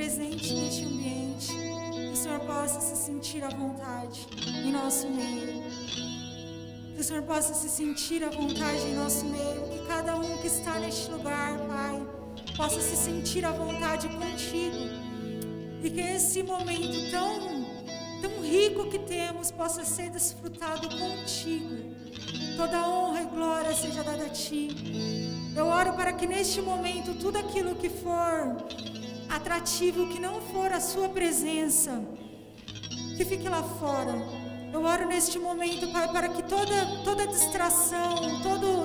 presente neste ambiente, que o Senhor possa se sentir à vontade em nosso meio. Que o Senhor possa se sentir à vontade em nosso meio. Que cada um que está neste lugar, Pai, possa se sentir à vontade contigo. E que esse momento tão rico que temos possa ser desfrutado contigo. Toda honra e glória seja dada a Ti. Eu oro para que neste momento tudo aquilo que for atrativo, que não for a Sua presença, que fique lá fora. Eu oro neste momento, Pai, para que toda distração,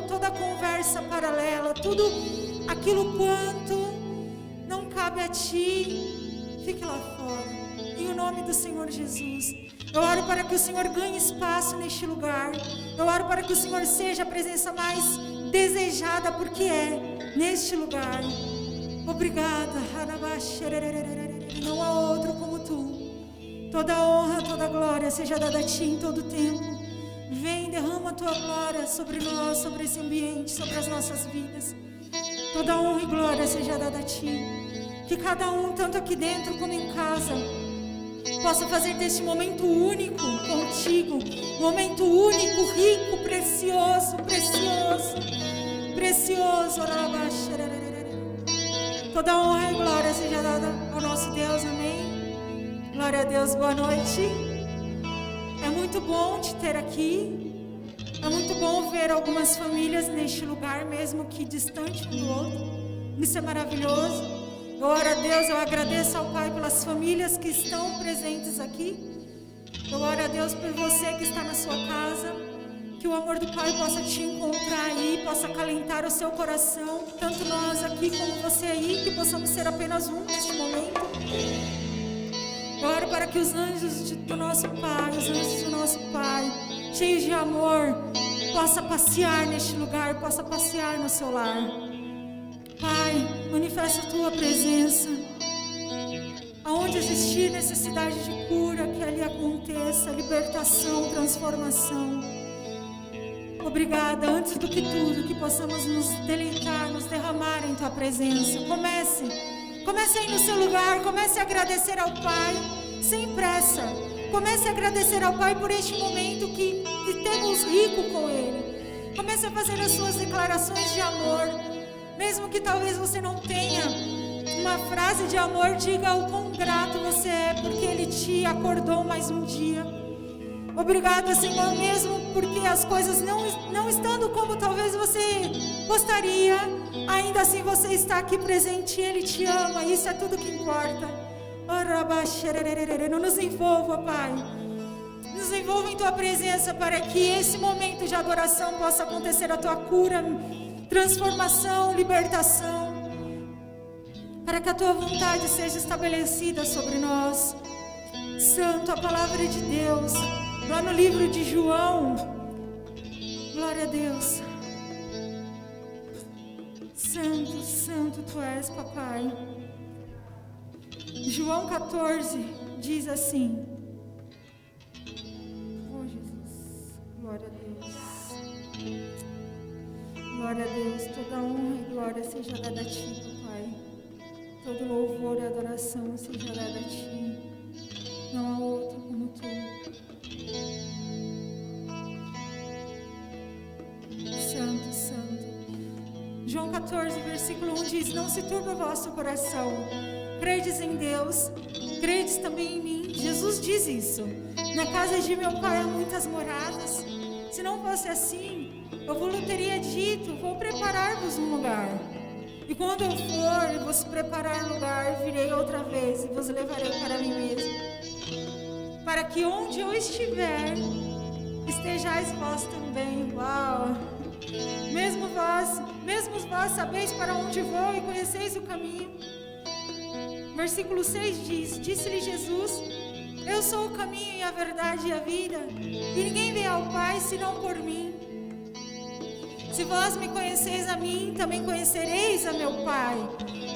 toda conversa paralela, tudo aquilo quanto não cabe a Ti, fique lá fora. Em o nome do Senhor Jesus. Eu oro para que o Senhor ganhe espaço neste lugar. Eu oro para que o Senhor seja a presença mais desejada, porque é neste lugar. Obrigada. Não há outro como Tu. Toda honra, toda glória seja dada a Ti em todo tempo. Vem, derrama a Tua glória sobre nós, sobre esse ambiente, sobre as nossas vidas. Toda honra e glória seja dada a Ti. Que cada um, tanto aqui dentro como em casa, possa fazer deste momento único contigo. Momento único, rico, precioso, precioso, precioso. Toda honra e glória seja dada ao nosso Deus, amém. Glória a Deus, boa noite. É muito bom te ter aqui. É muito bom ver algumas famílias neste lugar, mesmo que distante um do outro. Isso é maravilhoso. Eu oro a Deus, eu agradeço ao Pai pelas famílias que estão presentes aqui. Eu oro a Deus por você que está na sua casa. Que o amor do Pai possa te encontrar aí, possa acalentar o seu coração. Tanto nós aqui como você aí, que possamos ser apenas um neste momento. Eu oro para que os anjos do nosso Pai, os anjos do nosso Pai, cheios de amor, possa passear neste lugar, possa passear no seu lar. Pai, manifesta a Tua presença. Aonde existir necessidade de cura, que ali aconteça libertação, transformação. Obrigada, antes do que tudo, que possamos nos deleitar, nos derramar em Tua presença. Comece aí no seu lugar, comece a agradecer ao Pai, sem pressa. Comece a agradecer ao Pai por este momento que temos rico com Ele. Comece a fazer as suas declarações de amor. Mesmo que talvez você não tenha uma frase de amor, diga o quão grato você é, porque Ele te acordou mais um dia. Obrigada, Senhor, mesmo porque as coisas não estando como talvez você gostaria, ainda assim você está aqui presente e Ele te ama, isso é tudo que importa. Não nos envolva, Pai. Nos envolva em Tua presença para que esse momento de adoração possa acontecer a Tua cura, transformação, libertação, para que a Tua vontade seja estabelecida sobre nós. Santo, a palavra de Deus, lá no livro de João, glória a Deus. Santo, santo Tu és, Papai. João 14 diz assim: oh Jesus, glória a Deus. Glória a Deus, toda honra e glória seja dada a Ti, Pai. Todo louvor e adoração seja dada a Ti. Não há outro como Tu. Santo, santo. João 14, versículo 1 diz: não se turbe o vosso coração. Credes em Deus, credes também em mim. Jesus diz isso. Na casa de meu Pai há muitas moradas. Se não fosse assim, eu vos teria dito: vou preparar-vos um lugar. E quando eu for e vos preparar lugar, virei outra vez e vos levarei para mim mesmo, para que onde eu estiver, estejais vós também. Uau! Mesmo vós sabeis para onde vou e conheceis o caminho. Versículo 6 diz: disse-lhe Jesus: eu sou o caminho e a verdade e a vida, e ninguém vem ao Pai senão por mim. Se vós me conheceis a mim, também conhecereis a meu Pai,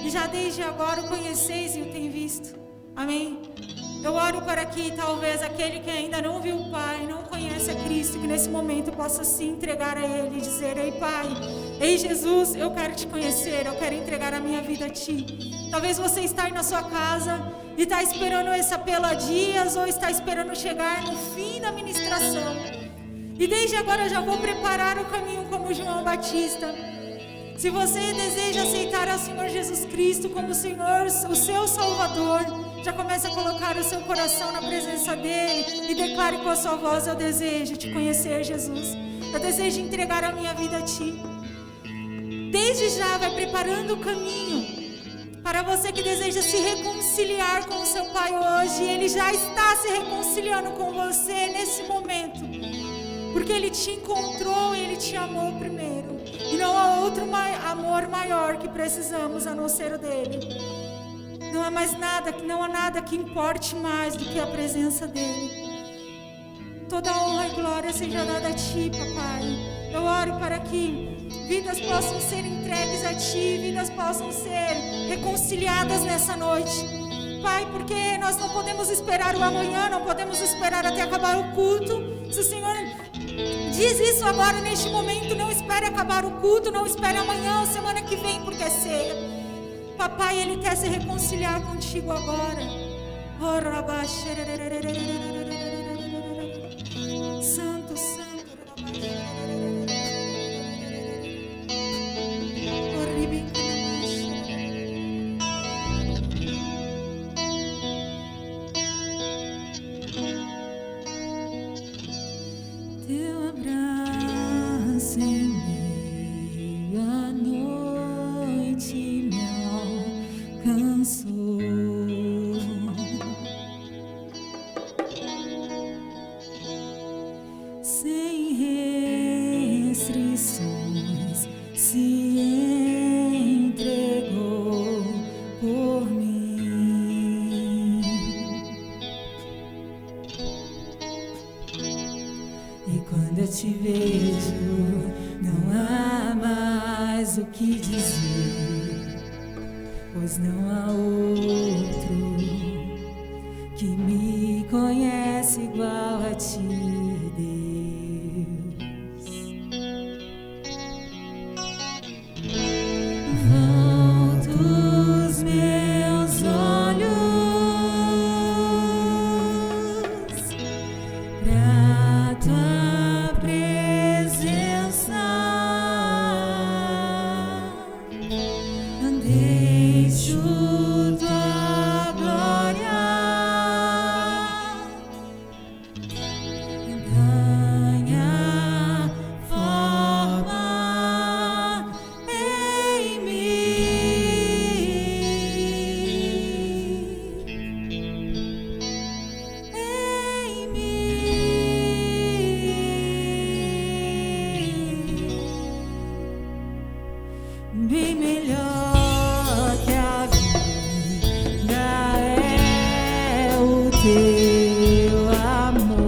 e já desde agora o conheceis e o tem visto. Amém? Eu oro para que talvez aquele que ainda não viu o Pai, não conhece a Cristo, que nesse momento possa se entregar a Ele e dizer: ei Pai, ei Jesus, eu quero te conhecer, eu quero entregar a minha vida a Ti. Talvez você está aí na sua casa e está esperando esse apelo há dias, ou está esperando chegar no fim da ministração. E desde agora eu já vou preparar o caminho como João Batista. Se você deseja aceitar ao Senhor Jesus Cristo como o Senhor, o seu Salvador, já comece a colocar o seu coração na presença dEle e declare com a sua voz: eu desejo te conhecer, Jesus. Eu desejo entregar a minha vida a Ti. Desde já vai preparando o caminho para você que deseja se reconciliar com o seu Pai hoje. Ele já está se reconciliando com você nesse momento, porque Ele te encontrou e Ele te amou primeiro. E não há outro amor maior que precisamos a não ser o dEle. Não há mais nada, não há nada que importe mais do que a presença dEle. Toda honra e glória seja dada a Ti, Papai. Eu oro para que vidas possam ser entregues a Ti, vidas possam ser reconciliadas nessa noite. Pai, porque nós não podemos esperar o amanhã, não podemos esperar até acabar o culto. Se o Senhor diz isso agora, neste momento, não espere acabar o culto, não espere amanhã ou semana que vem, porque é ceia. Papai, Ele quer se reconciliar contigo agora. Santo, Santo. Teu abraço em meio à noite me alcançou. Sem restrições se entregou por mim. E quando eu te vejo, não há mais o que dizer, pois não há outro que me conhece igual a Ti, Deus. Volto os meus olhos pra Tua presença. Deixo Tua glória ganhar forma em mim. Bem melhor que a vida é o Teu amor.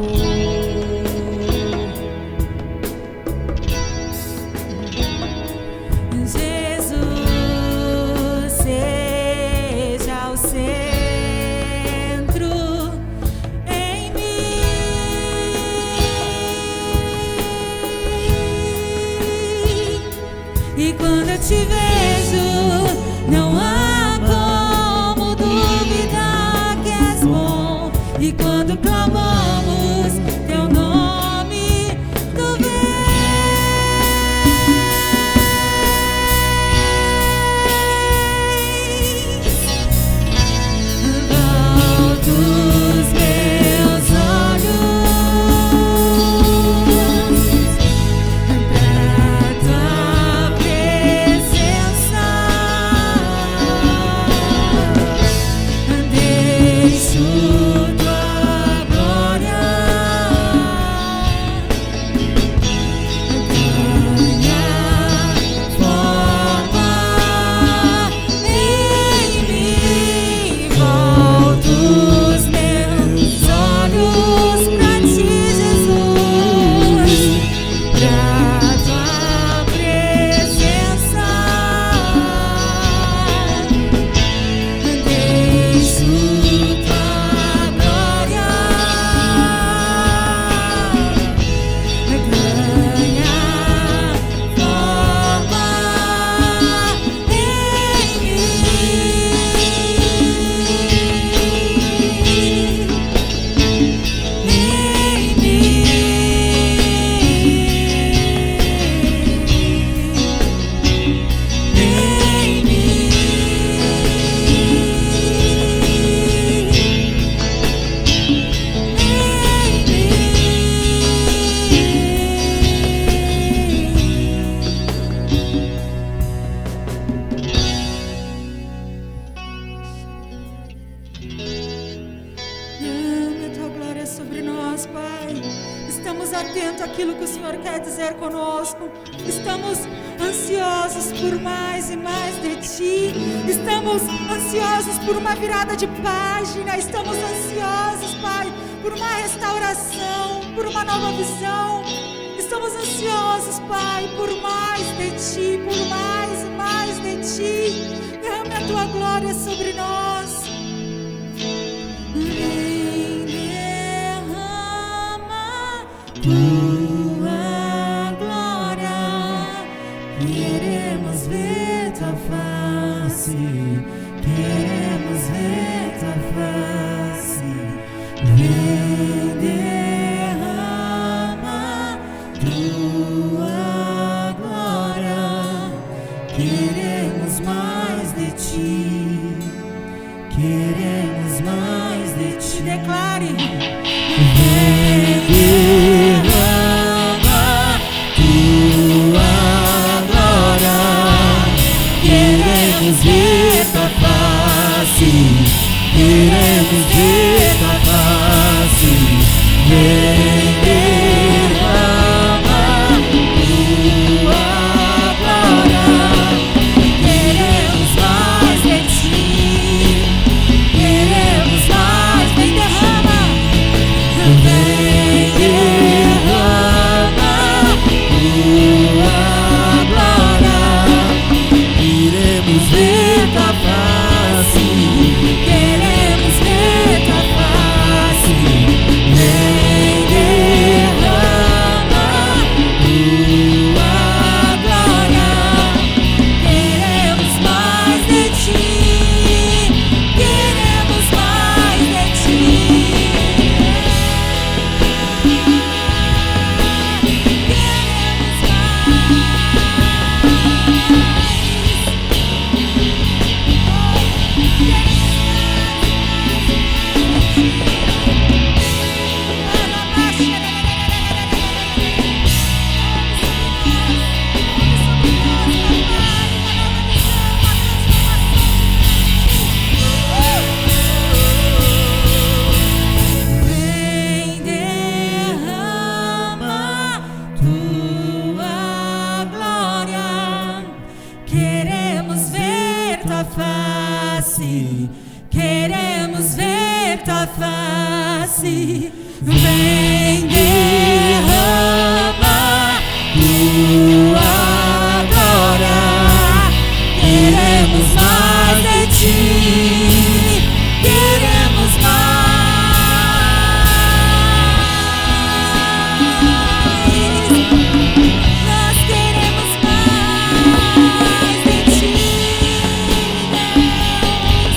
Jesus, seja o centro em mim. E quando eu te vejo, não há como duvidar que és bom. E quando clamamos Teu nome, Tu vens. Volto os meus olhos pra Tua presença. aquilo que o Senhor quer dizer conosco. Estamos ansiosos por mais e mais de Ti. Estamos ansiosos por uma virada de página. Estamos ansiosos, Pai, por uma restauração, por uma nova visão. Estamos ansiosos, Pai, por mais de Ti, por mais e mais de Ti. Derrame a Tua glória sobre nós. Vem, derrama Tua glória. Queremos ver Tua face. Queremos ver Tua face. Vem, derrama Tua glória. Queremos mais de Ti. Queremos mais de Ti. Declare. Vem, derrama Tua glória. Queremos ver Tua face. Queremos ver Tua face. Vem, derrama Tua glória. Queremos mais de Ti. Queremos mais. Vem, derrama. Vem, derrama Tua glória. Queremos ver Tua face. Queremos ver Tua face. Vem, derrama Tua glória. Queremos mais de Ti. Queremos mais de Ti. Vem, derrama Tua glória. Queremos ver Tua face. Queremos ver Tua face. Vem, derrama Tua glória. Queremos mais de Ti. Queremos mais. Nós queremos mais de Ti, Deus.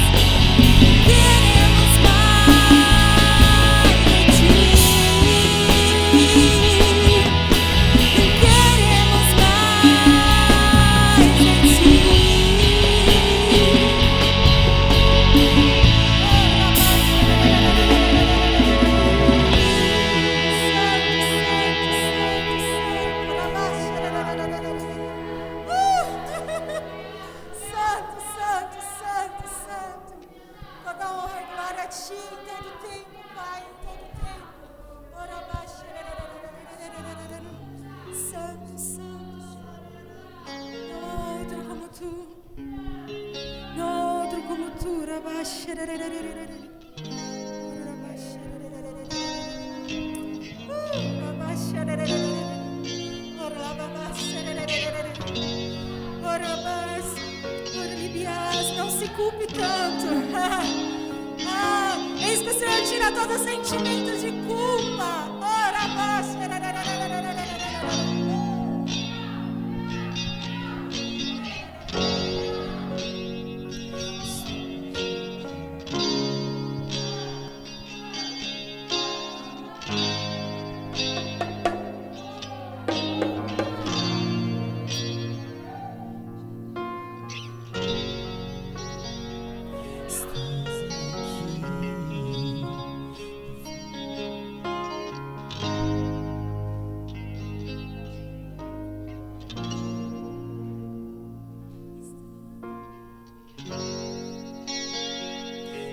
Queremos mais de Ti. Queremos mais de Ti. Santo, santo, santo, santo. Toda honra e glória a Ti em todo tempo, Pai, em todo tempo. Santo, santo. Não há outro como Tu. Não há outro como Tu. Não se culpe tanto. Eis que o Senhor tira todo sentimento de culpa.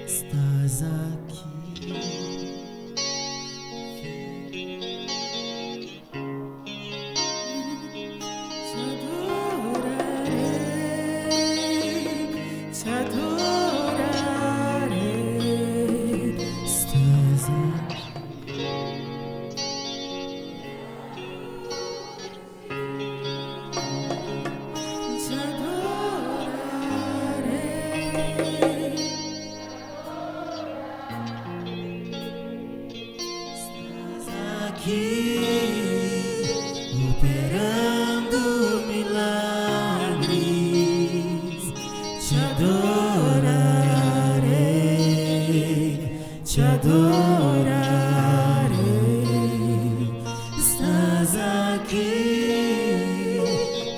Estás aqui. estás aqui,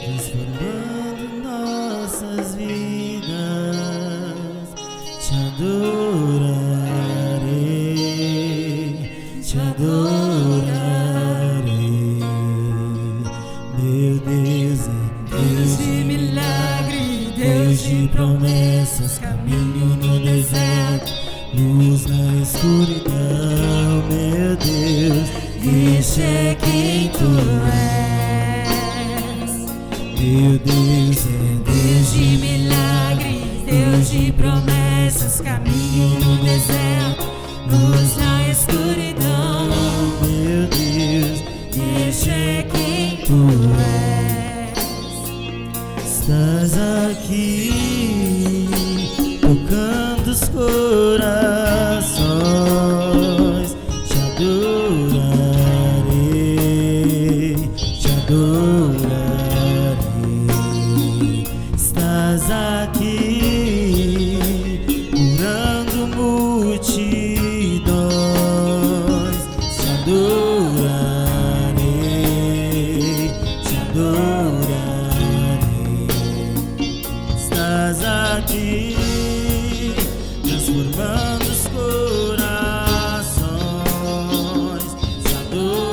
transformando nossas vidas. Te adorarei, te adorarei. Meu Deus é Deus de milagre, Deus de promessas, caminho no deserto, luz na escuridão. Meu Deus, este é quem tu és. Meu Deus é Deus de milagre, Deus de promessas, caminho no deserto, luz na escuridão. Meu Deus, este é quem tu és. Estás aqui, tocando os corações. Te adorarei, te adorarei. Estás aqui, curando multidões. Te adorarei, te adorarei. Estás aqui, transformando os corações. Te adorarei,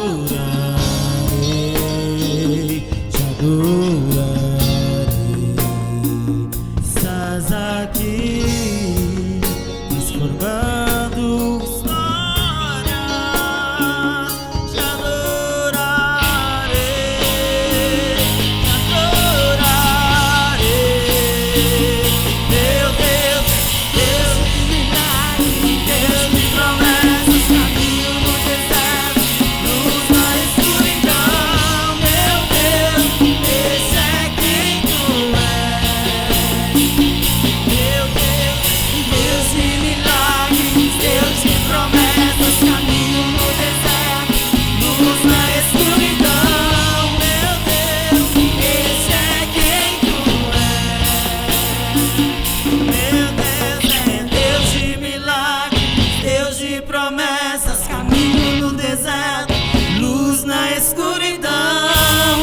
te adorarei. Estás aqui, transformando histórias. Te adorarei, te adorarei. Meu Deus, Deus de milagre, Deus de promessas, caminho no deserto, luz na escuridão. Meu Deus, esse é quem tu és. Meu Deus, Deus de milagres, Deus de promessas, caminho no deserto, luz na escuridão.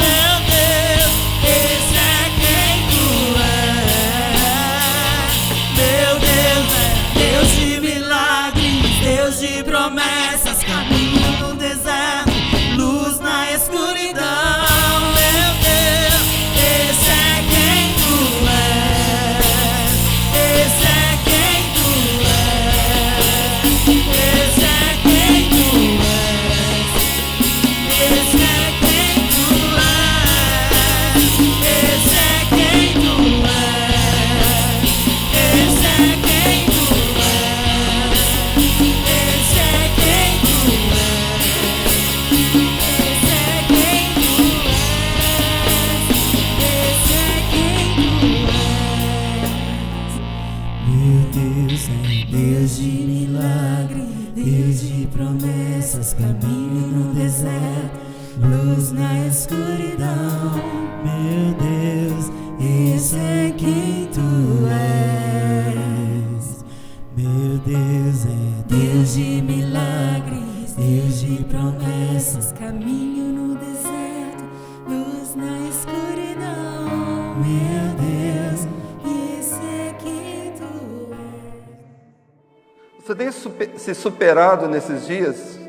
Meu Deus, esse é quem tu és. Meu Deus é Deus de milagres, Deus de promessas, caminho no deserto, luz na escuridão. Meu Deus, esse é quem tu és. Meu Deus é Deus de milagres, Deus de promessas, caminho no deserto, luz na escuridão. Meu Deus, esse é quem tu és. Esse é quem tu és. Esse é quem tu és. Esse é quem tu és. Esse é quem tu és. Esse é quem tu és. Esse é quem tu Deus de milagre, Deus de promessas, caminho no deserto, luz na escuridão. Meu Deus, esse é quem tu és. Meu Deus é Deus de milagres, Deus de promessas, caminho no deserto, luz na escuridão. Meu Deus, esse é quem tu és. Você tem se superado nesses dias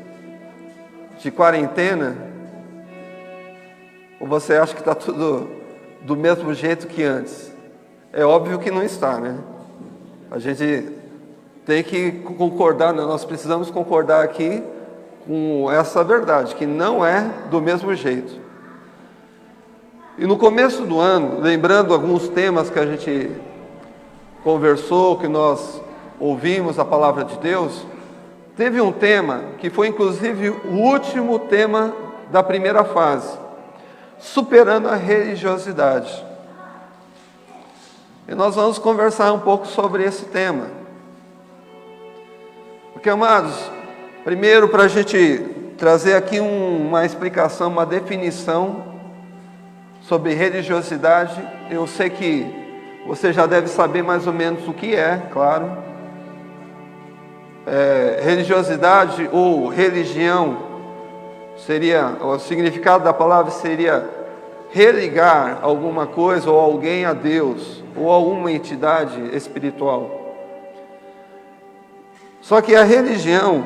de quarentena? Ou você acha que está tudo do mesmo jeito que antes? É óbvio que não está, né? A gente tem que concordar, né? Nós precisamos concordar aqui com essa verdade, que não é do mesmo jeito. E no começo do ano, lembrando alguns temas que a gente conversou, que nós ouvimos a palavra de Deus, teve um tema que foi inclusive o último tema da primeira fase, superando a religiosidade. E nós vamos conversar um pouco sobre esse tema. Porque, amados, primeiro, para a gente trazer aqui uma explicação, uma definição sobre religiosidade, eu sei que você já deve saber mais ou menos o que é, claro. Religiosidade ou religião o significado da palavra seria religar alguma coisa ou alguém a Deus, ou a uma entidade espiritual. Só que a religião,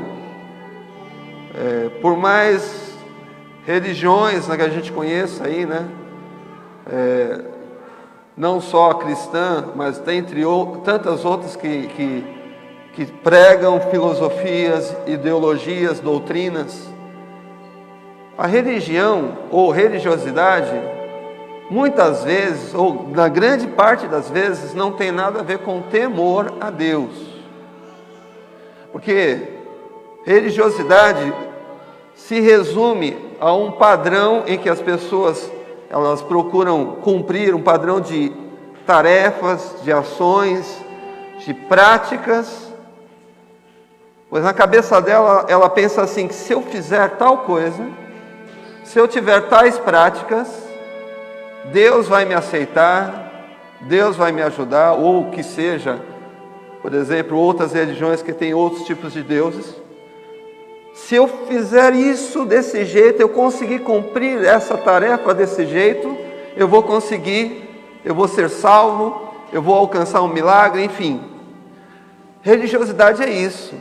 por mais religiões que a gente conheça aí, né? Não só a cristã, mas dentre tantas outras que pregam filosofias, ideologias, doutrinas. A religião ou religiosidade, muitas vezes, ou na grande parte das vezes, não tem nada a ver com temor a Deus. Porque religiosidade se resume a um padrão em que as pessoas elas procuram cumprir um padrão de tarefas, de ações, de práticas, pois na cabeça dela, ela pensa assim, que se eu fizer tal coisa, se eu tiver tais práticas, Deus vai me aceitar, Deus vai me ajudar, ou que seja, por exemplo, outras religiões que têm outros tipos de deuses. Se eu fizer isso desse jeito, eu conseguir cumprir essa tarefa desse jeito, eu vou conseguir, eu vou ser salvo, eu vou alcançar um milagre, enfim. Religiosidade é isso.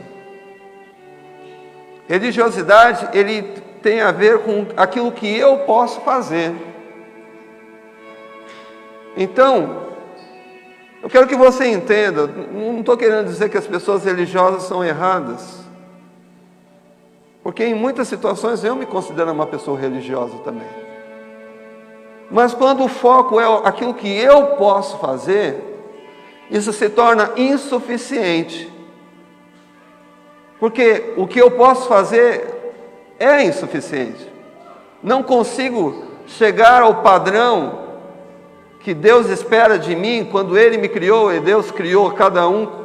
Religiosidade, ele tem a ver com aquilo que eu posso fazer. Então, eu quero que você entenda, não estou querendo dizer que as pessoas religiosas são erradas, porque em muitas situações eu me considero uma pessoa religiosa também. Mas quando o foco é aquilo que eu posso fazer, isso se torna insuficiente. Porque o que eu posso fazer é insuficiente. Não consigo chegar ao padrão que Deus espera de mim quando Ele me criou, e Deus criou cada um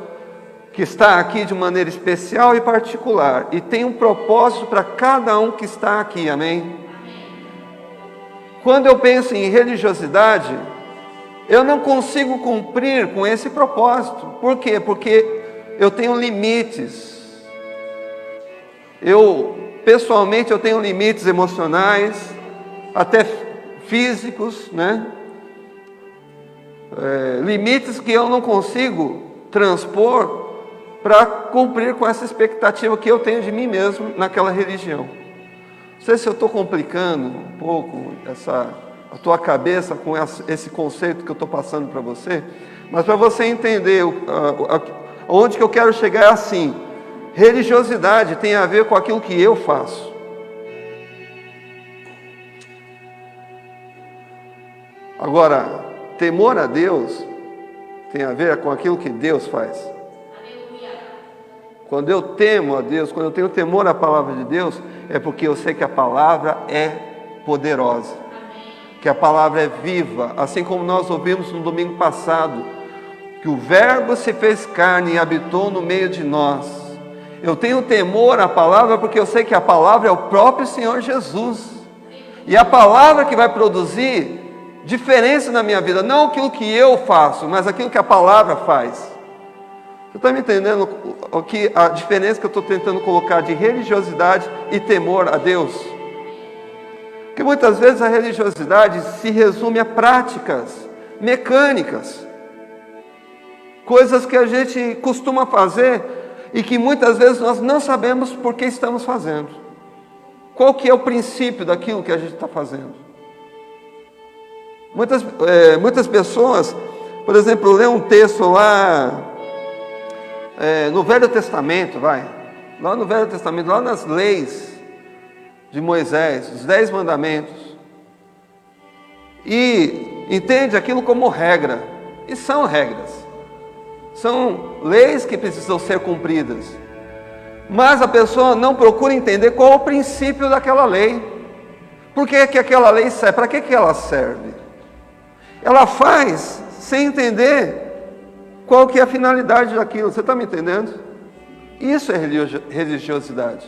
que está aqui de maneira especial e particular, e tem um propósito para cada um que está aqui, amém? Quando eu penso em religiosidade, eu não consigo cumprir com esse propósito. Por quê? Porque eu tenho limites. Pessoalmente, eu tenho limites emocionais, até físicos, né? Limites que eu não consigo transpor para cumprir com essa expectativa que eu tenho de mim mesmo naquela religião. Não sei se eu estou complicando um pouco a tua cabeça com esse conceito que eu estou passando para você, mas para você entender onde que eu quero chegar é assim: religiosidade tem a ver com aquilo que eu faço. Agora, temor a Deus tem a ver com aquilo que Deus faz. Quando eu temo a Deus, quando eu tenho temor à palavra de Deus, é porque eu sei que a palavra é poderosa, que a palavra é viva, assim como nós ouvimos no domingo passado, que o Verbo se fez carne e habitou no meio de nós. Eu tenho temor à palavra porque eu sei que a palavra é o próprio Senhor Jesus, e a palavra que vai produzir diferença na minha vida, não aquilo que eu faço, mas aquilo que a palavra faz. Você está me entendendo a diferença que eu estou tentando colocar de religiosidade e temor a Deus? Porque muitas vezes a religiosidade se resume a práticas mecânicas, coisas que a gente costuma fazer e que muitas vezes nós não sabemos por que estamos fazendo. Qual que é o princípio daquilo que a gente está fazendo? Muitas pessoas, por exemplo, lê um texto lá no Velho Testamento, lá no Velho Testamento, lá nas leis de Moisés, os 10 mandamentos, e entende aquilo como regra, e são regras, são leis que precisam ser cumpridas, mas a pessoa não procura entender qual é o princípio daquela lei. Por que aquela lei serve? Para que ela serve? Ela faz sem entender qual que é a finalidade daquilo. Você está me entendendo? Isso é religiosidade.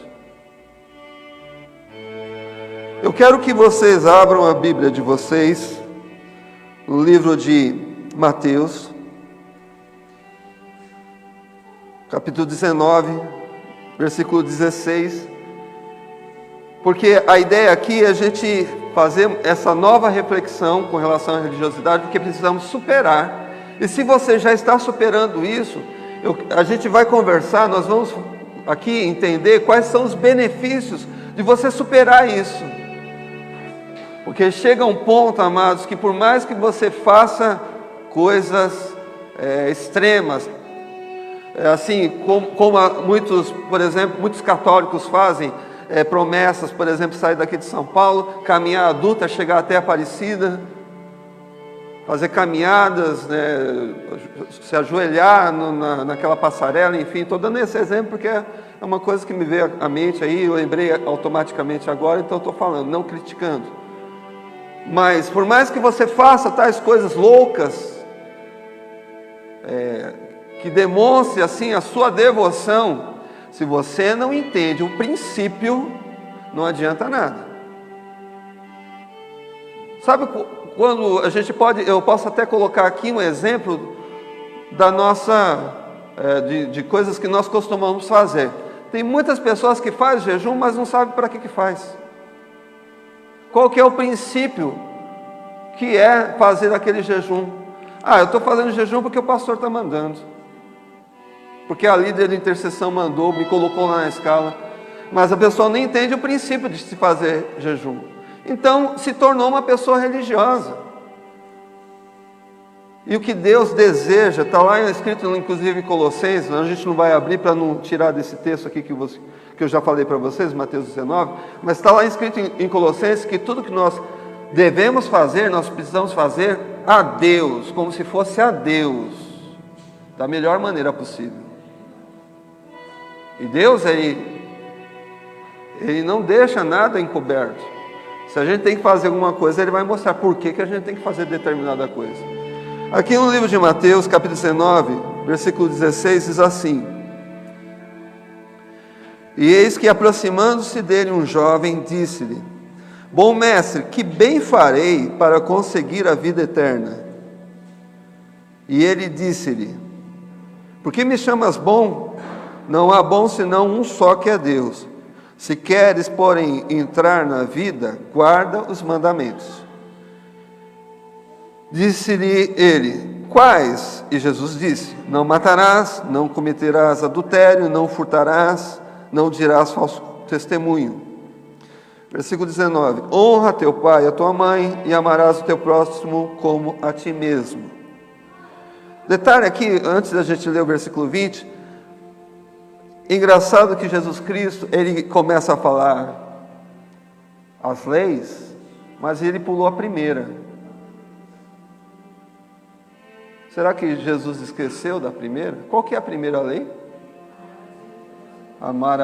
Eu quero que vocês abram a Bíblia de vocês no livro de Mateus, capítulo 19, versículo 16. Porque a ideia aqui é a gente fazer essa nova reflexão com relação à religiosidade, porque precisamos superar. E se você já está superando isso, a gente vai conversar, nós vamos aqui entender quais são os benefícios de você superar isso. Porque chega um ponto, amados, que por mais que você faça coisas extremas, assim como muitos, por exemplo, muitos católicos fazem, promessas, por exemplo, sair daqui de São Paulo, caminhar adulta, chegar até Aparecida, fazer caminhadas, né, se ajoelhar naquela passarela, enfim, estou dando esse exemplo porque é uma coisa que me veio à mente aí, eu lembrei automaticamente agora, então estou falando, não criticando. Mas por mais que você faça tais coisas loucas, que demonstre assim a sua devoção, se você não entende o princípio, não adianta nada. Sabe quando a gente eu posso até colocar aqui um exemplo da nossa, de coisas que nós costumamos fazer. Tem muitas pessoas que fazem jejum, mas não sabem para que faz. Qual que é o princípio que é fazer aquele jejum? Eu estou fazendo jejum porque o pastor está mandando. Porque a líder de intercessão mandou, me colocou lá na escala. Mas a pessoa não entende o princípio de se fazer jejum. Então se tornou uma pessoa religiosa. E o que Deus deseja, está lá escrito inclusive em Colossenses, a gente não vai abrir para não tirar desse texto aqui que eu já falei para vocês, Mateus 19, mas está lá escrito em Colossenses que tudo que nós devemos fazer, nós precisamos fazer a Deus, como se fosse a Deus, da melhor maneira possível. E Deus, Ele não deixa nada encoberto. Se a gente tem que fazer alguma coisa, Ele vai mostrar por que a gente tem que fazer determinada coisa. Aqui no livro de Mateus, capítulo 19, versículo 16, diz assim: E eis que aproximando-se dele um jovem, disse-lhe: Bom mestre, que bem farei para conseguir a vida eterna? E ele disse-lhe: Por que me chamas bom? Não há bom senão um só, que é Deus. Se queres, porém, entrar na vida, guarda os mandamentos. Disse-lhe ele: Quais? E Jesus disse: Não matarás, não cometerás adultério, não furtarás, não dirás falso testemunho. Versículo 19: Honra teu pai e a tua mãe, e amarás o teu próximo como a ti mesmo. Detalhe aqui, antes da gente ler o versículo 20, engraçado que Jesus Cristo, ele começa a falar as leis, mas ele pulou a primeira. Será que Jesus esqueceu da primeira? Qual que é a primeira lei? Amar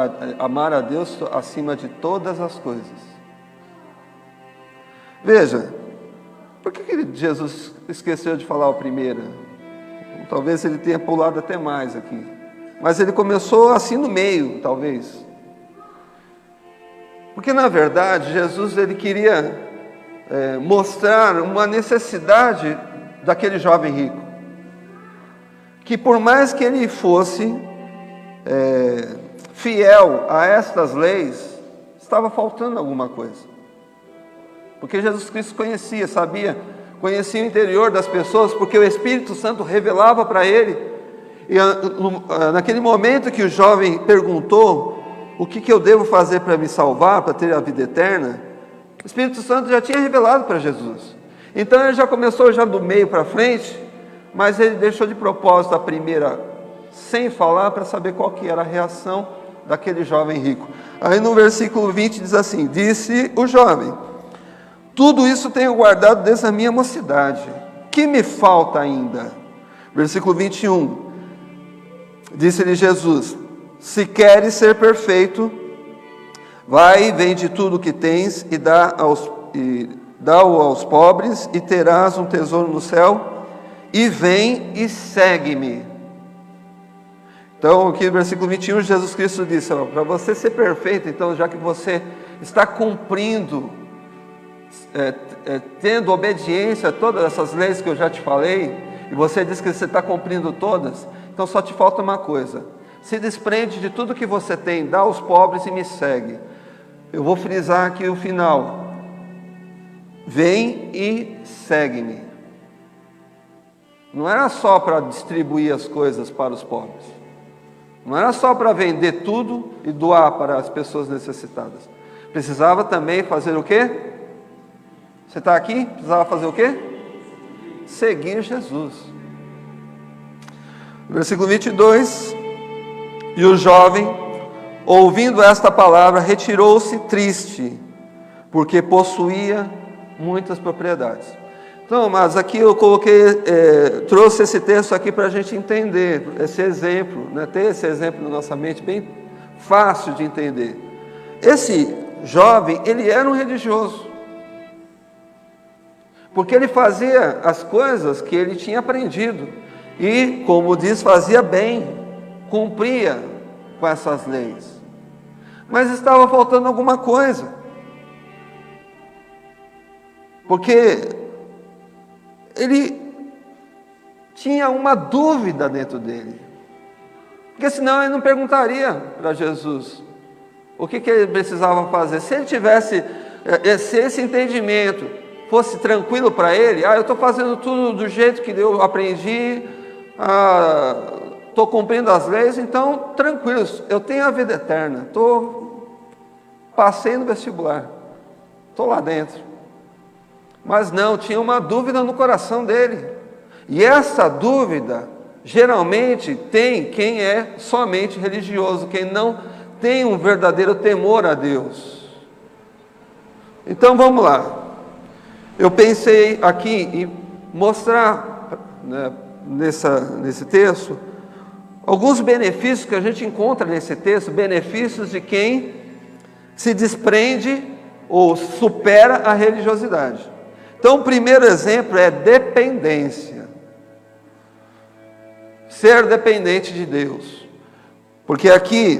a Deus acima de todas as coisas. Veja, por que Jesus esqueceu de falar a primeira? Talvez ele tenha pulado até mais aqui. Mas ele começou assim no meio, talvez. Porque na verdade, Jesus ele queria mostrar uma necessidade daquele jovem rico. Que por mais que ele fosse fiel a estas leis, estava faltando alguma coisa. Porque Jesus Cristo conhecia o interior das pessoas, porque o Espírito Santo revelava para ele. E naquele momento que o jovem perguntou: o que eu devo fazer para me salvar, para ter a vida eterna? O Espírito Santo já tinha revelado para Jesus. Então ele já começou do meio para frente, mas ele deixou de propósito a primeira sem falar, para saber qual que era a reação daquele jovem rico. Aí no versículo 20 diz assim: Disse o jovem: Tudo isso tenho guardado desde a minha mocidade. Que me falta ainda? Versículo 21. Disse-lhe Jesus: Se queres ser perfeito, vai e vende tudo o que tens e dá-o aos pobres, e terás um tesouro no céu, e vem e segue-me. Então aqui no versículo 21, Jesus Cristo disse: para você ser perfeito, então, já que você está cumprindo, tendo obediência a todas essas leis que eu já te falei, e você diz que você está cumprindo todas, então só te falta uma coisa: se desprende de tudo que você tem, dá aos pobres e me segue. Eu vou frisar aqui o final. Vem e segue-me. Não era só para distribuir as coisas para os pobres. Não era só para vender tudo e doar para as pessoas necessitadas. Precisava também fazer o quê? Você está aqui? Precisava fazer o quê? Seguir Jesus. Versículo 22. E o jovem, ouvindo esta palavra, retirou-se triste, porque possuía muitas propriedades. Então, mas aqui eu trouxe esse texto aqui para a gente entender, esse exemplo, né? Ter esse exemplo na nossa mente, bem fácil de entender. Esse jovem, ele era um religioso, porque ele fazia as coisas que ele tinha aprendido, e, como diz, fazia bem, cumpria com essas leis, mas estava faltando alguma coisa, porque ele tinha uma dúvida dentro dele, porque senão ele não perguntaria para Jesus o que ele precisava fazer. Se ele tivesse, se esse entendimento fosse tranquilo para ele, eu estou fazendo tudo do jeito que eu aprendi, estou cumprindo as leis, então tranquilo, eu tenho a vida eterna, passei no vestibular, estou lá dentro. Mas não, tinha uma dúvida no coração dele. E essa dúvida, geralmente, tem quem é somente religioso, quem não tem um verdadeiro temor a Deus. Então vamos lá. Eu pensei aqui em mostrar, né, nesse texto, alguns benefícios que a gente encontra nesse texto, benefícios de quem se desprende ou supera a religiosidade. Então, o primeiro exemplo é dependência. Ser dependente de Deus. Porque aqui,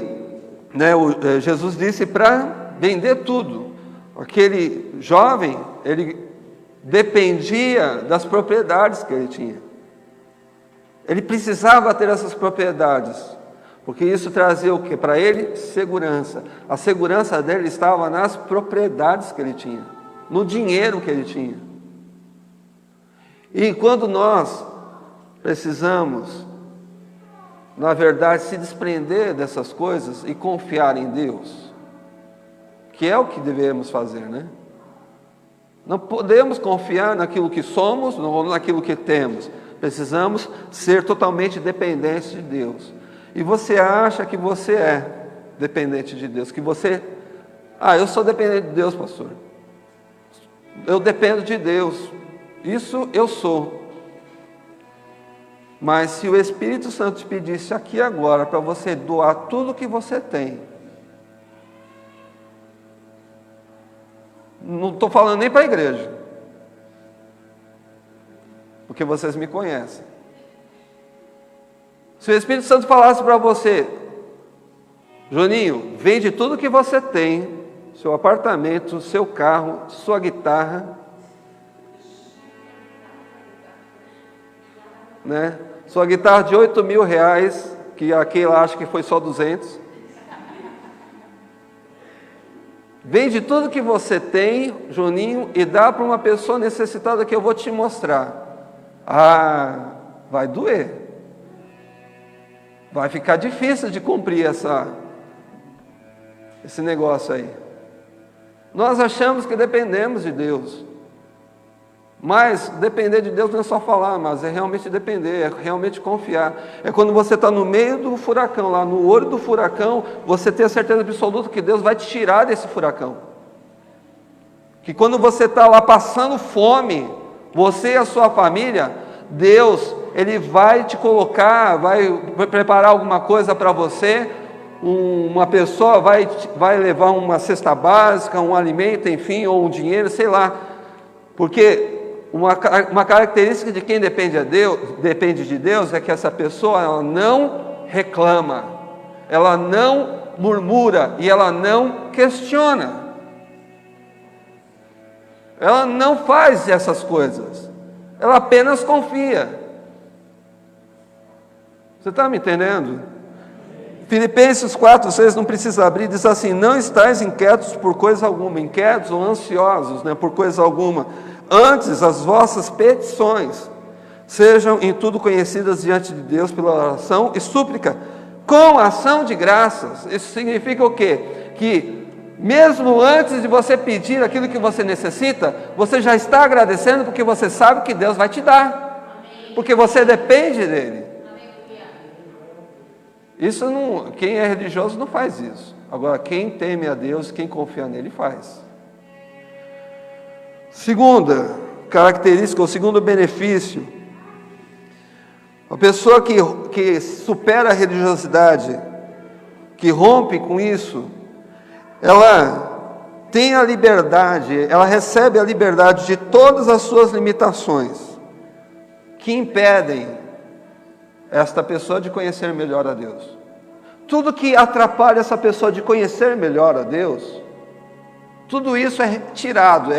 né, Jesus disse para vender tudo. Aquele jovem, ele dependia das propriedades que ele tinha. Ele precisava ter essas propriedades, porque isso trazia o que para ele? Segurança. A segurança dele estava nas propriedades que ele tinha, no dinheiro que ele tinha. E quando nós precisamos, na verdade, se desprender dessas coisas e confiar em Deus, que é o que devemos fazer, né? Não podemos confiar naquilo que somos ou naquilo que temos. Precisamos ser totalmente dependentes de Deus. E você acha que você é dependente de Deus, que você... eu sou dependente de Deus, pastor. Eu dependo de Deus. Isso eu sou. Mas se o Espírito Santo te pedisse aqui agora para você doar tudo que você tem, não estou falando nem para a igreja, porque vocês me conhecem. Se o Espírito Santo falasse para você: Juninho, vende tudo que você tem, seu apartamento, seu carro, sua guitarra, né? Sua guitarra de R$8.000, que aquele acha que foi só 200. Vende tudo que você tem, Juninho, e dá para uma pessoa necessitada que eu vou te mostrar. Vai doer. Vai ficar difícil de cumprir esse negócio aí. Nós achamos que dependemos de Deus. Mas depender de Deus não é só falar, mas é realmente depender, é realmente confiar. É quando você está no meio do furacão, lá no olho do furacão, você tem a certeza absoluta que Deus vai te tirar desse furacão. Que quando você está lá passando fome, você e a sua família, Deus, Ele vai te colocar, vai preparar alguma coisa para você, uma pessoa vai levar uma cesta básica, um alimento, enfim, ou um dinheiro, sei lá. Porque uma característica de quem depende de Deus é que essa pessoa, ela não reclama, ela não murmura e ela não questiona. Ela não faz essas coisas, ela apenas confia. Você está me entendendo? Filipenses 4:6, não precisa abrir, diz assim: não estáis inquietos por coisa alguma, inquietos ou ansiosos, né, por coisa alguma. Antes, as vossas petições sejam em tudo conhecidas diante de Deus pela oração e súplica, com ação de graças. Isso significa o quê? Que mesmo antes de você pedir aquilo que você necessita, você já está agradecendo porque você sabe que Deus vai te dar, porque você depende dele. Isso não, quem é religioso não faz isso. Agora, quem teme a Deus, quem confia nele, faz. Segunda característica, o segundo benefício, a pessoa que supera a religiosidade, que rompe com isso, ela tem a liberdade, ela recebe a liberdade de todas as suas limitações, que impedem esta pessoa de conhecer melhor a Deus. Tudo que atrapalha essa pessoa de conhecer melhor a Deus, tudo isso é retirado,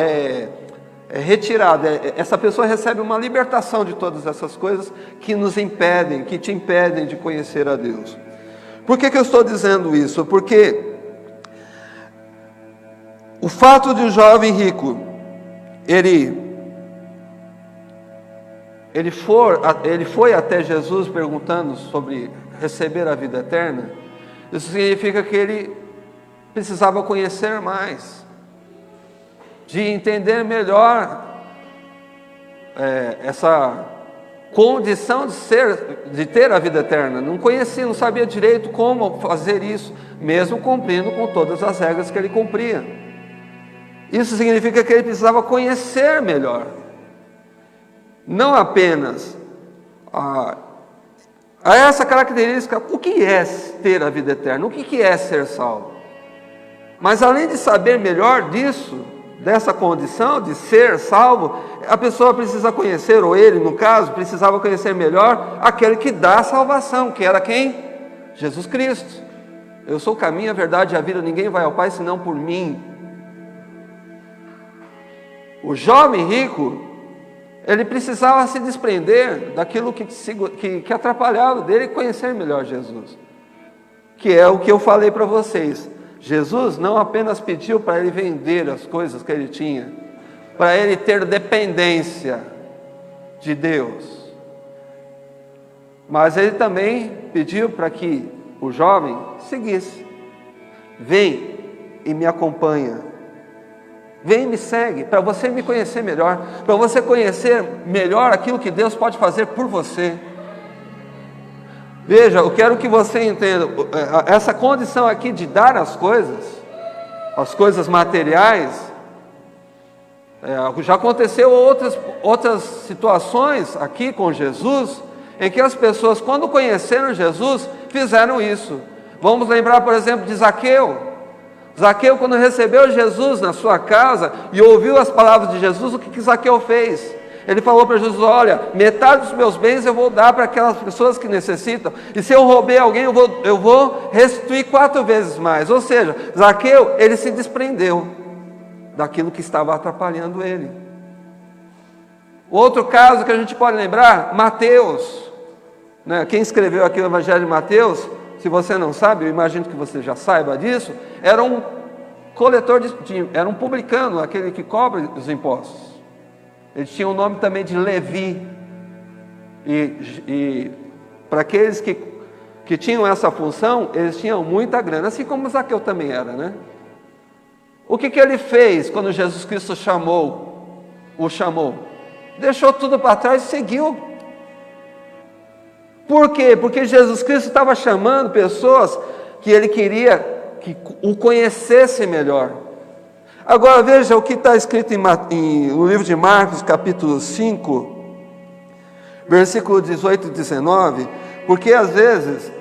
essa pessoa recebe uma libertação de todas essas coisas que nos impedem, que te impedem de conhecer a Deus. Por que eu estou dizendo isso? Porque o fato de um jovem rico, ele foi até Jesus perguntando sobre receber a vida eterna. Isso significa que ele precisava conhecer mais, de entender melhor essa condição de ter a vida eterna. Não conhecia, não sabia direito como fazer isso, mesmo cumprindo com todas as regras que ele cumpria. Isso significa que ele precisava conhecer melhor. Não apenas a essa característica, o que é ter a vida eterna, o que é ser salvo. Mas além de saber melhor disso, dessa condição de ser salvo, a pessoa precisa conhecer, ou ele no caso, precisava conhecer melhor aquele que dá a salvação, que era quem? Jesus Cristo. Eu sou o caminho, a verdade e a vida, ninguém vai ao Pai senão por mim. O jovem rico, ele precisava se desprender daquilo que atrapalhava dele conhecer melhor Jesus. Que é o que eu falei para vocês. Jesus não apenas pediu para ele vender as coisas que ele tinha, para ele ter dependência de Deus. Mas ele também pediu para que o jovem seguisse. Vem e me acompanha. Vem e me segue, para você me conhecer melhor, para você conhecer melhor aquilo que Deus pode fazer por você. Veja, eu quero que você entenda, essa condição aqui de dar as coisas materiais, já aconteceu outras situações aqui com Jesus, em que as pessoas, quando conheceram Jesus, fizeram isso. Vamos lembrar, por exemplo, de Zaqueu. Zaqueu, quando recebeu Jesus na sua casa e ouviu as palavras de Jesus, o que Zaqueu fez? Ele falou para Jesus: olha, metade dos meus bens eu vou dar para aquelas pessoas que necessitam, e se eu roubei alguém, eu vou restituir 4 vezes mais. Ou seja, Zaqueu, ele se desprendeu daquilo que estava atrapalhando ele. Outro caso que a gente pode lembrar, Mateus, né? Quem escreveu aqui o Evangelho de Mateus, se você não sabe, eu imagino que você já saiba disso, era um coletor era um publicano, aquele que cobra os impostos. Ele tinha o nome também de Levi. E para aqueles que tinham essa função, eles tinham muita grana, assim como Zaqueu também era, né? O que ele fez quando Jesus Cristo o chamou? Deixou tudo para trás e seguiu. Por quê? Porque Jesus Cristo estava chamando pessoas que ele queria que o conhecesse melhor. Agora veja o que está escrito no livro de Marcos, capítulo 5, versículo 18 e 19, porque às vezes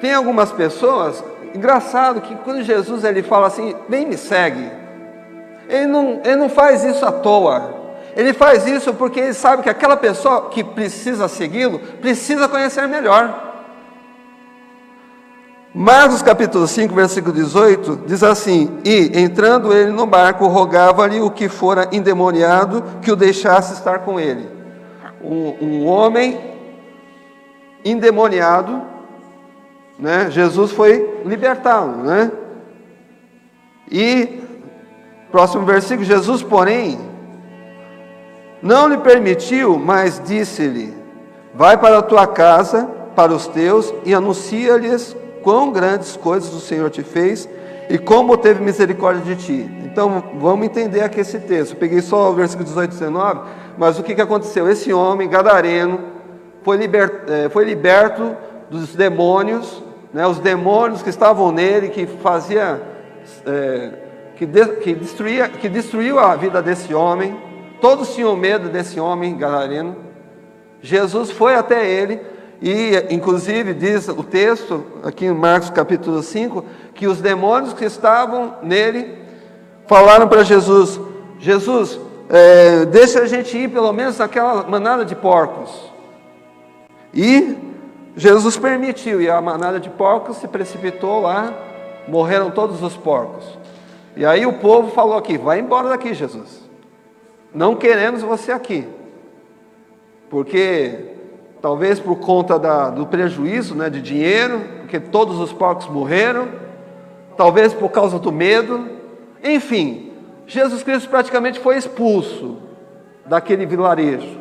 tem algumas pessoas, engraçado que quando Jesus ele fala assim, vem me segue, ele não faz isso à toa. Ele faz isso porque ele sabe que aquela pessoa que precisa segui-lo, precisa conhecer melhor. Marcos capítulo 5, versículo 18, diz assim: e entrando ele no barco, rogava-lhe o que fora endemoniado que o deixasse estar com ele. Um homem endemoniado, né? Jesus foi libertá-lo, né? E, próximo versículo, Jesus, porém, não lhe permitiu, mas disse-lhe: vai para a tua casa, para os teus, e anuncia-lhes quão grandes coisas o Senhor te fez, e como teve misericórdia de ti. Então, vamos entender aqui esse texto. Eu peguei só o versículo 18 e 19, mas o que aconteceu? Esse homem, gadareno, foi liberto dos demônios, né? Os demônios que estavam nele, que fazia, que destruiu a vida desse homem. Todos tinham medo desse homem gadareno. Jesus foi até ele, e inclusive diz o texto, aqui em Marcos capítulo 5, que os demônios que estavam nele falaram para Jesus: Jesus, deixa a gente ir pelo menos naquela manada de porcos. E Jesus permitiu, e a manada de porcos se precipitou lá, morreram todos os porcos. E aí o povo falou aqui: vai embora daqui, Jesus, não queremos você aqui. Porque talvez por conta do prejuízo, né, de dinheiro, porque todos os porcos morreram, talvez por causa do medo, enfim, Jesus Cristo praticamente foi expulso daquele vilarejo,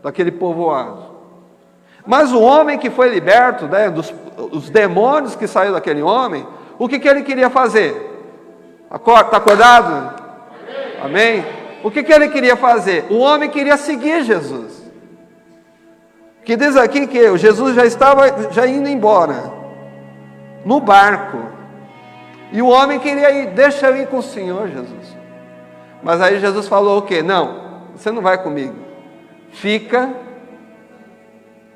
daquele povoado. Mas o homem que foi liberto, né, dos demônios que saíram daquele homem, o que ele queria fazer? Está acordado? Amém? O que ele queria fazer? O homem queria seguir Jesus. Que diz aqui que Jesus já estava indo embora, no barco. E o homem queria ir: deixa eu ir com o Senhor, Jesus. Mas aí Jesus falou o quê? Não, você não vai comigo. Fica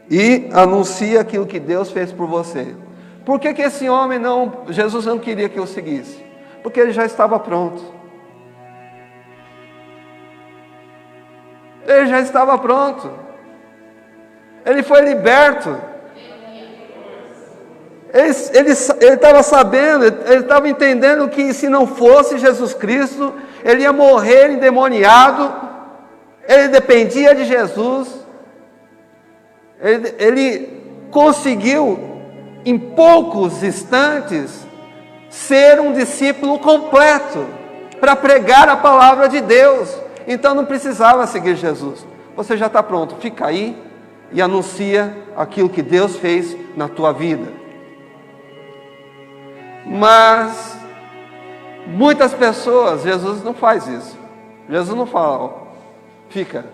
e anuncia aquilo que Deus fez por você. Por que esse homem Jesus não queria que eu seguisse? Porque ele já estava pronto. Ele já estava pronto. Ele foi liberto. Ele estava sabendo, ele estava entendendo que se não fosse Jesus Cristo, ele ia morrer endemoniado. Ele dependia de Jesus. Ele conseguiu, em poucos instantes, ser um discípulo completo para pregar a palavra de Deus. Então não precisava seguir Jesus. Você já está pronto, fica aí e anuncia aquilo que Deus fez na tua vida. Mas muitas pessoas, Jesus não faz isso. Jesus não fala: ó, fica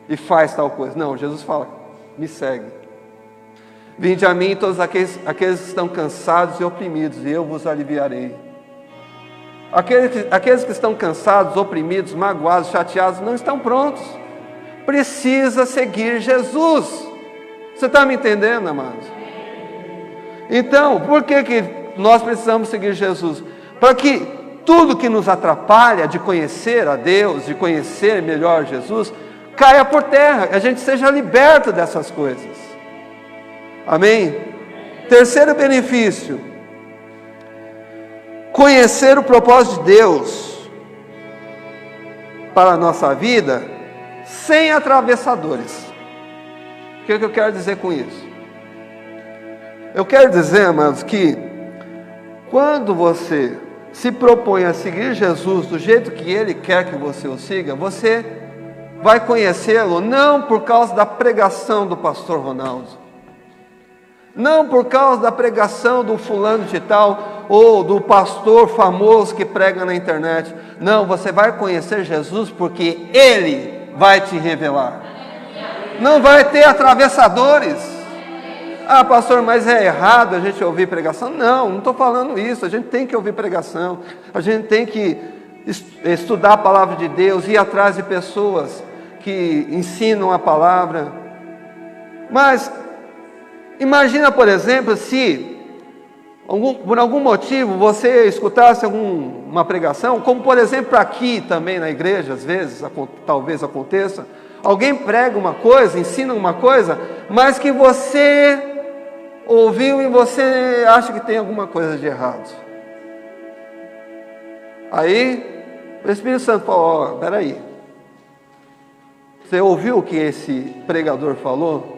e faz tal coisa. Não, Jesus fala: me segue. Vinde a mim todos aqueles que estão cansados e oprimidos, e eu vos aliviarei. Aqueles que estão cansados, oprimidos, magoados, chateados, não estão prontos. Precisa seguir Jesus. Você está me entendendo, amados? Então, por que nós precisamos seguir Jesus? Para que tudo que nos atrapalha de conhecer a Deus, de conhecer melhor Jesus, caia por terra, a gente seja liberto dessas coisas. Amém? Terceiro benefício: conhecer o propósito de Deus para a nossa vida sem atravessadores. O que eu quero dizer com isso? Eu quero dizer, amados, que quando você se propõe a seguir Jesus do jeito que Ele quer que você o siga, você vai conhecê-lo não por causa da pregação do pastor Ronaldo, não por causa da pregação do fulano de tal, ou do pastor famoso que prega na internet. Não, você vai conhecer Jesus porque Ele vai te revelar. Não vai ter atravessadores. Ah, pastor, mas é errado a gente ouvir pregação? Não estou falando isso. A gente tem que ouvir pregação. A gente tem que estudar a palavra de Deus, ir atrás de pessoas que ensinam a palavra. Mas imagina, por exemplo, se por algum motivo você escutasse uma pregação, como por exemplo aqui também na igreja, às vezes, talvez aconteça, alguém prega uma coisa, ensina uma coisa, mas que você ouviu e você acha que tem alguma coisa de errado. Aí o Espírito Santo falou: ó, peraí, você ouviu o que esse pregador falou?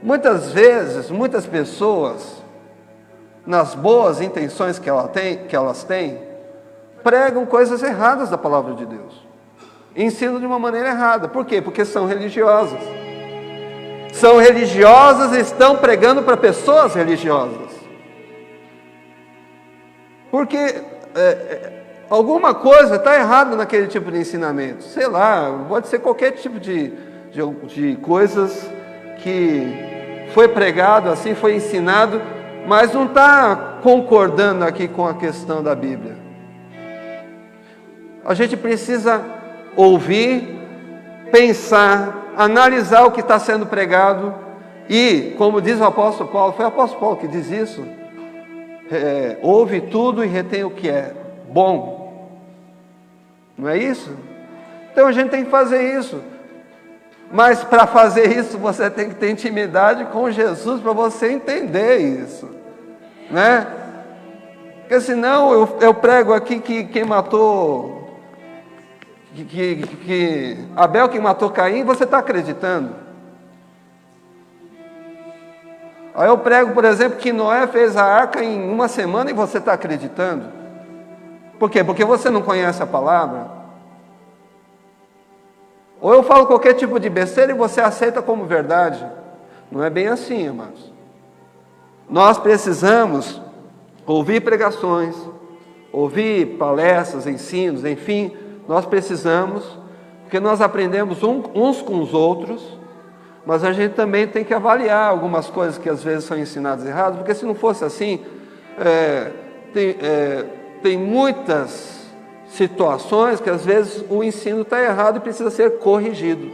Muitas vezes, muitas pessoas, nas boas intenções que elas têm, pregam coisas erradas da palavra de Deus. Ensinam de uma maneira errada. Por quê? Porque são religiosas. São religiosas e estão pregando para pessoas religiosas. Porque alguma coisa está errada naquele tipo de ensinamento. Sei lá, pode ser qualquer tipo de coisas que foi pregado assim, foi ensinado, mas não está concordando aqui com a questão da Bíblia. A gente precisa ouvir, pensar, analisar o que está sendo pregado e, como diz o apóstolo Paulo, foi o apóstolo Paulo que diz isso, ouve tudo e retém o que é bom. Não é isso? Então a gente tem que fazer isso. Mas para fazer isso você tem que ter intimidade com Jesus para você entender isso, né? Porque senão eu prego aqui que quem matou, que Abel que matou Caim, você está acreditando. Aí eu prego, por exemplo, que Noé fez a arca em uma semana e você está acreditando. Por quê? Porque você não conhece a palavra. Ou eu falo qualquer tipo de besteira e você aceita como verdade. Não é bem assim, amados. Nós precisamos ouvir pregações, ouvir palestras, ensinos, enfim, nós precisamos, porque nós aprendemos uns com os outros, mas a gente também tem que avaliar algumas coisas que às vezes são ensinadas erradas, porque se não fosse assim, tem muitas situações que às vezes o ensino está errado e precisa ser corrigido.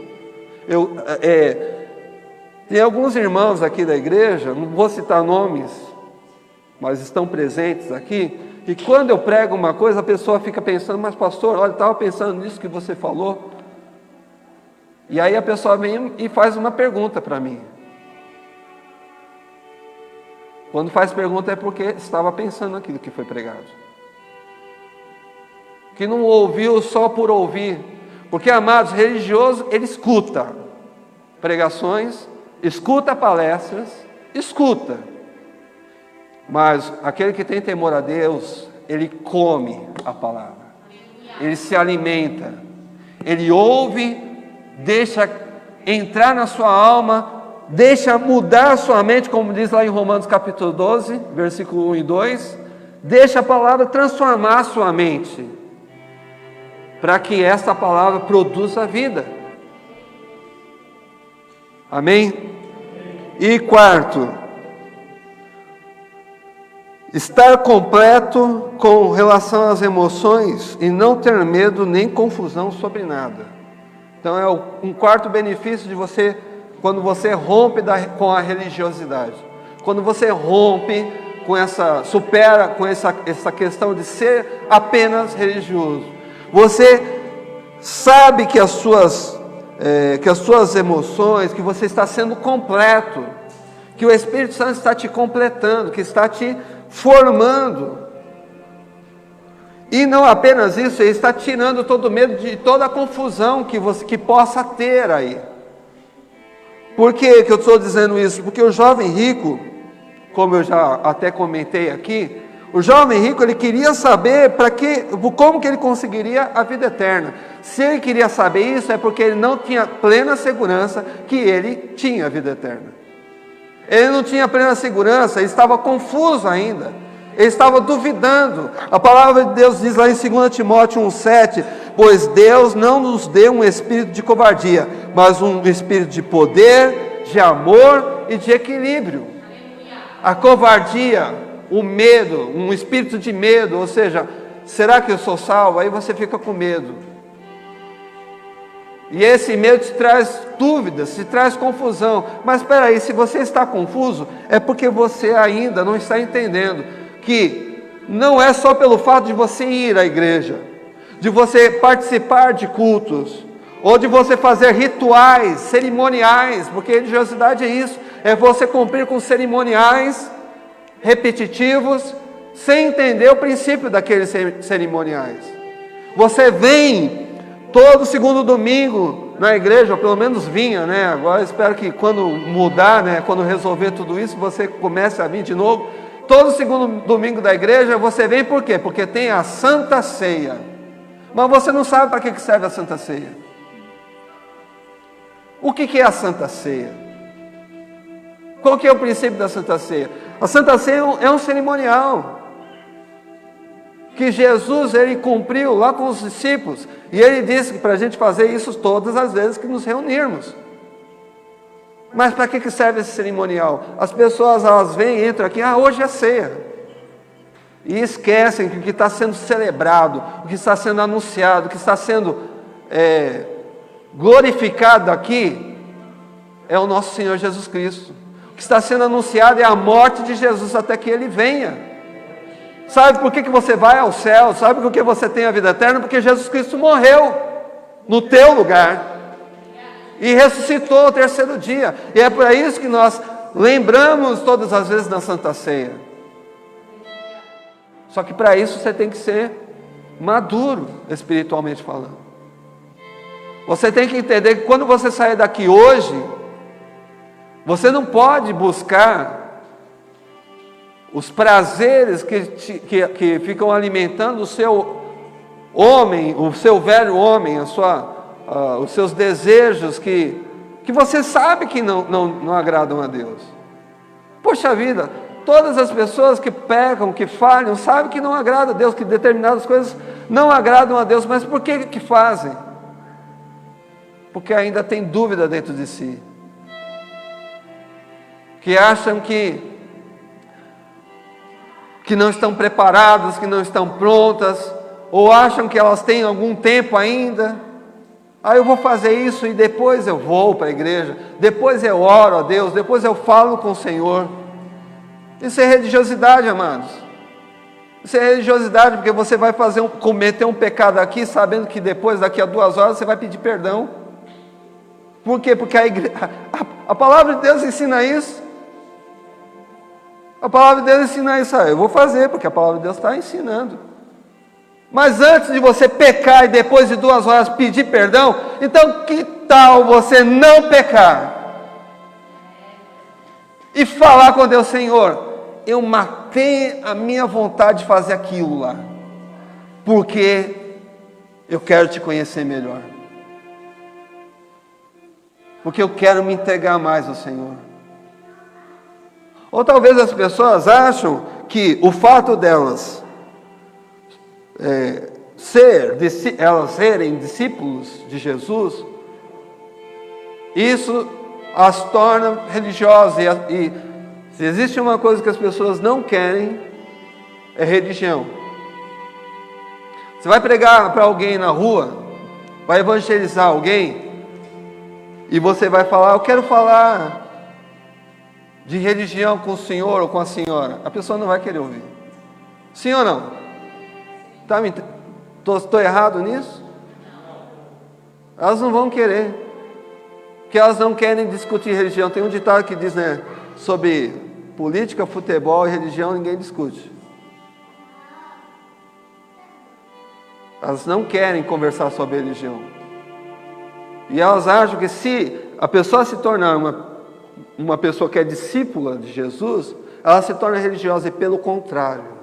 Tem alguns irmãos aqui da igreja, não vou citar nomes, mas estão presentes aqui, e quando eu prego uma coisa, a pessoa fica pensando, mas pastor, olha, eu estava pensando nisso que você falou, e aí a pessoa vem e faz uma pergunta para mim. Quando faz pergunta é porque estava pensando naquilo que foi pregado. Que não ouviu só por ouvir, porque, amados, religioso, ele escuta pregações, escuta palestras, escuta, mas aquele que tem temor a Deus, ele come a palavra, ele se alimenta, ele ouve, deixa entrar na sua alma, deixa mudar a sua mente, como diz lá em Romanos capítulo 12, versículo 1 e 2, deixa a palavra transformar a sua mente, para que essa palavra produza vida. Amém? E quarto, estar completo com relação às emoções e não ter medo nem confusão sobre nada. Então é um quarto benefício de você, quando você rompe com a religiosidade, quando você rompe supera com essa questão de ser apenas religioso. Você sabe que as suas emoções, que você está sendo completo, que o Espírito Santo está te completando, que está te formando. E não apenas isso, ele está tirando todo o medo de toda a confusão que possa ter aí. Por que eu estou dizendo isso? Porque o jovem rico, como eu já até comentei aqui, o jovem rico, ele queria saber como que ele conseguiria a vida eterna. Se ele queria saber isso, é porque ele não tinha plena segurança que ele tinha a vida eterna. Ele não tinha plena segurança, ele estava confuso ainda. Ele estava duvidando. A palavra de Deus diz lá em 2 Timóteo 1,7, pois Deus não nos deu um espírito de covardia, mas um espírito de poder, de amor e de equilíbrio. A covardia, o medo, um espírito de medo, ou seja, será que eu sou salvo? Aí você fica com medo. E esse medo te traz dúvidas, te traz confusão. Mas espera aí, se você está confuso, é porque você ainda não está entendendo que não é só pelo fato de você ir à igreja, de você participar de cultos, ou de você fazer rituais, cerimoniais, porque religiosidade é isso, é você cumprir com cerimoniais repetitivos, sem entender o princípio daqueles cerimoniais. Você vem todo segundo domingo na igreja, ou pelo menos vinha, né? Agora espero que quando mudar, né? Quando resolver tudo isso, você comece a vir de novo. Todo segundo domingo da igreja você vem por quê? Porque tem a Santa Ceia. Mas você não sabe para que serve a Santa Ceia. O que é a Santa Ceia? Qual que é o princípio da Santa Ceia? A Santa Ceia é um cerimonial que Jesus ele cumpriu lá com os discípulos, e ele disse para a gente fazer isso todas as vezes que nos reunirmos. Mas para que serve esse cerimonial? As pessoas elas vêm, entram aqui, hoje é ceia, e esquecem que o que está sendo celebrado, o que está sendo anunciado, o que está sendo glorificado aqui é o nosso Senhor Jesus Cristo. O que está sendo anunciado é a morte de Jesus até que Ele venha. Sabe por que você vai ao céu? Sabe por que você tem a vida eterna? Porque Jesus Cristo morreu no teu lugar e ressuscitou ao terceiro dia. E é por isso que nós lembramos todas as vezes na Santa Ceia. Só que para isso você tem que ser maduro, espiritualmente falando. Você tem que entender que quando você sair daqui hoje, você não pode buscar os prazeres que ficam alimentando o seu homem, o seu velho homem, os seus desejos que você sabe que não agradam a Deus. Poxa vida, todas as pessoas que pecam, que falham, sabem que não agrada a Deus, que determinadas coisas não agradam a Deus, mas por que fazem? Porque ainda tem dúvida dentro de si, que acham que não estão preparadas, que não estão prontas, ou acham que elas têm algum tempo ainda. Eu vou fazer isso e depois eu vou para a igreja, depois eu oro a Deus, depois eu falo com o Senhor. Isso é religiosidade, amados. Isso é religiosidade, porque você vai cometer um pecado aqui, sabendo que depois, daqui a 2 horas, você vai pedir perdão. Por quê? Porque a palavra de Deus ensina isso. A palavra de Deus ensina isso. Eu vou fazer, porque a palavra de Deus está ensinando. Mas antes de você pecar e depois de 2 horas pedir perdão, então que tal você não pecar? E falar com Deus: Senhor, eu matei a minha vontade de fazer aquilo lá, porque eu quero te conhecer melhor. Porque eu quero me entregar mais ao Senhor. Ou talvez as pessoas acham que o fato delas elas serem discípulos de Jesus, isso as torna religiosas. E se existe uma coisa que as pessoas não querem, é religião. Você vai pregar para alguém na rua, vai evangelizar alguém, e você vai falar: eu quero falar de religião com o senhor ou com a senhora. A pessoa não vai querer ouvir. Sim ou não? Estou errado nisso? Elas não vão querer, porque elas não querem discutir religião. Tem um ditado que diz, né, sobre política, futebol e religião ninguém discute. Elas não querem conversar sobre religião. E elas acham que se a pessoa se tornar uma pessoa que é discípula de Jesus, ela se torna religiosa. E pelo contrário,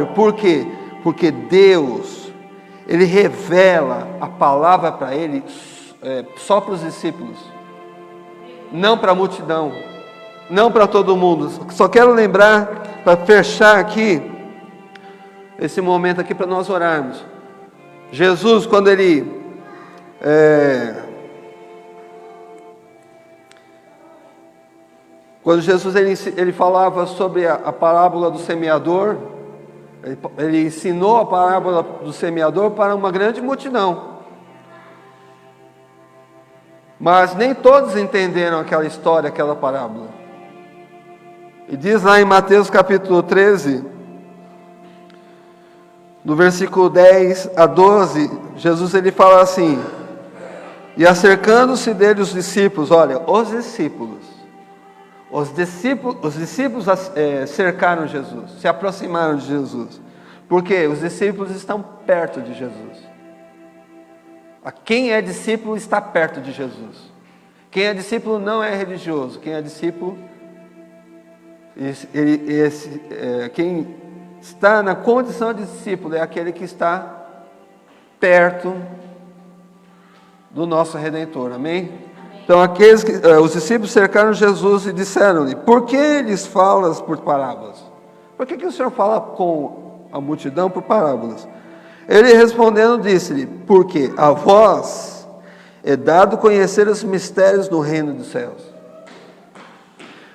por quê? Porque Deus, Ele revela a palavra para Ele só para os discípulos, não para a multidão, não para todo mundo. Só quero lembrar, para fechar aqui esse momento aqui, para nós orarmos. Jesus, quando Ele Quando Jesus ele falava sobre a parábola do semeador, ele ensinou a parábola do semeador para uma grande multidão. Mas nem todos entenderam aquela história, aquela parábola. E diz lá em Mateus capítulo 13, no versículo 10 a 12, Jesus ele fala assim: e acercando-se dele os discípulos, olha, os discípulos cercaram Jesus, se aproximaram de Jesus, porque os discípulos estão perto de Jesus. Quem é discípulo está perto de Jesus. Quem é discípulo não é religioso. Quem é discípulo, quem está na condição de discípulo é aquele que está perto do nosso Redentor. Amém? Então os discípulos cercaram Jesus e disseram-lhe: por que lhes falas por parábolas? Por que o Senhor fala com a multidão por parábolas? Ele respondendo disse-lhe: porque a vós é dado conhecer os mistérios do reino dos céus,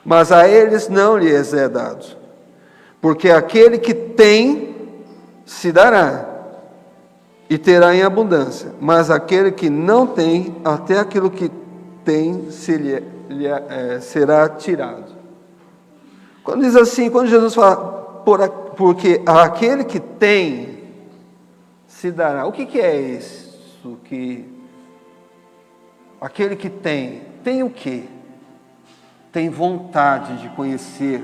mas a eles não lhes é dado. Porque aquele que tem, se dará, e terá em abundância. Mas aquele que não tem, até aquilo que tem será tirado. Quando diz assim, quando Jesus fala, porque aquele que tem, se dará. O que é isso? Aquele que tem o quê? Tem vontade de conhecer